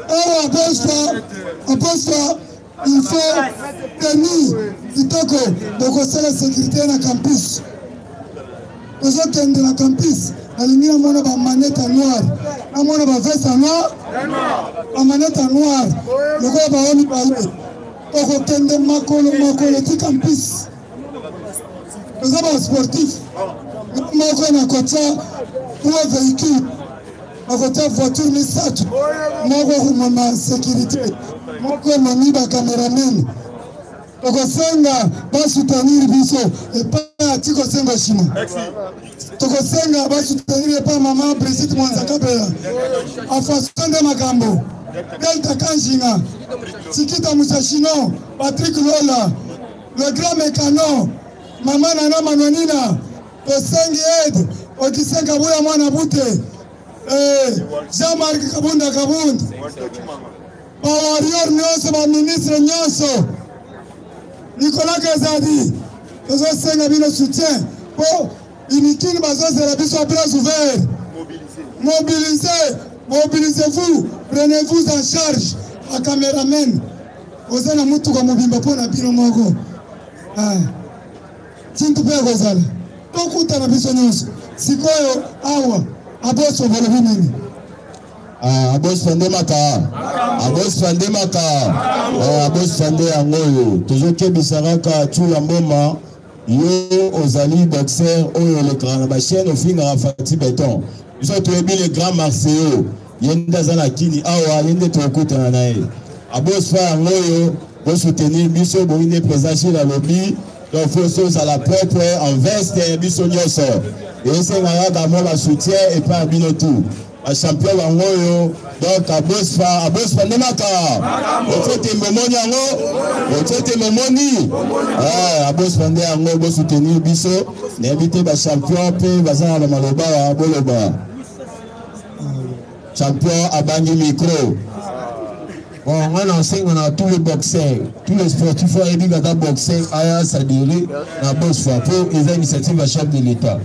oyo abosta il faut tenir kitoko bokosala sécurité na campus ozokende na campus nalingi namona bamanete noire namona baveste noire bamanete noire lokola bao mibale okokende makolo tika mpisi toza basportif moko nakotia 3 véhicule nakotia voiture misato moko komema sécurité moko ememi bacameramen tokosenga basoutenir biso epai ati kosenga shima tokosenga basoutenir epai mama Brigitte Mwanzakabela afaso nde makambo Delta Kanjinga Sikita Musashino Patrick Lola le grand mécano mama Nana Manonina tosengi aide okisenga buya mwana bute Jean-Marc Kabunda bawarior nyonso baministre nyonso Nicolas Kazadi tozosenga bino soutien po inikini bazozela biso bras ouvert mobilisez-vous prenez-vous en charge a cameraman oza na mutuka mobimba mpo na bino moko tintu mpe kozala tokutana biso nyonso sikoyo awa aboso bolobi nini abos fande maka abos fande yango oyo tozokebisa kaka tula mboma yo ozali boxer oyo olekaka na bachaine ofingaka Fati Beton biso toyebi le grand Marseillais ye nde aza na kini awa ye nde tokutana na ye abos fa yango oyo bosoutenir biso boyi nde président Chil alobi donc faut ozala propre en veste biso nyonso esengaka kaka mo basoutien epai ya bino tout champion bango oyo donc abosfa nde maka otie momoni yango otie momoni abosfa nde yango bosoutenir biso nayebi te bachampion mpe baza na maloba ya boloba champion abangi micro bon on enseigne à tous les boxeurs tous les sportifs oyebi kaka boxer aya sadiri na bosfa mpo eza initiative ya chef de l'état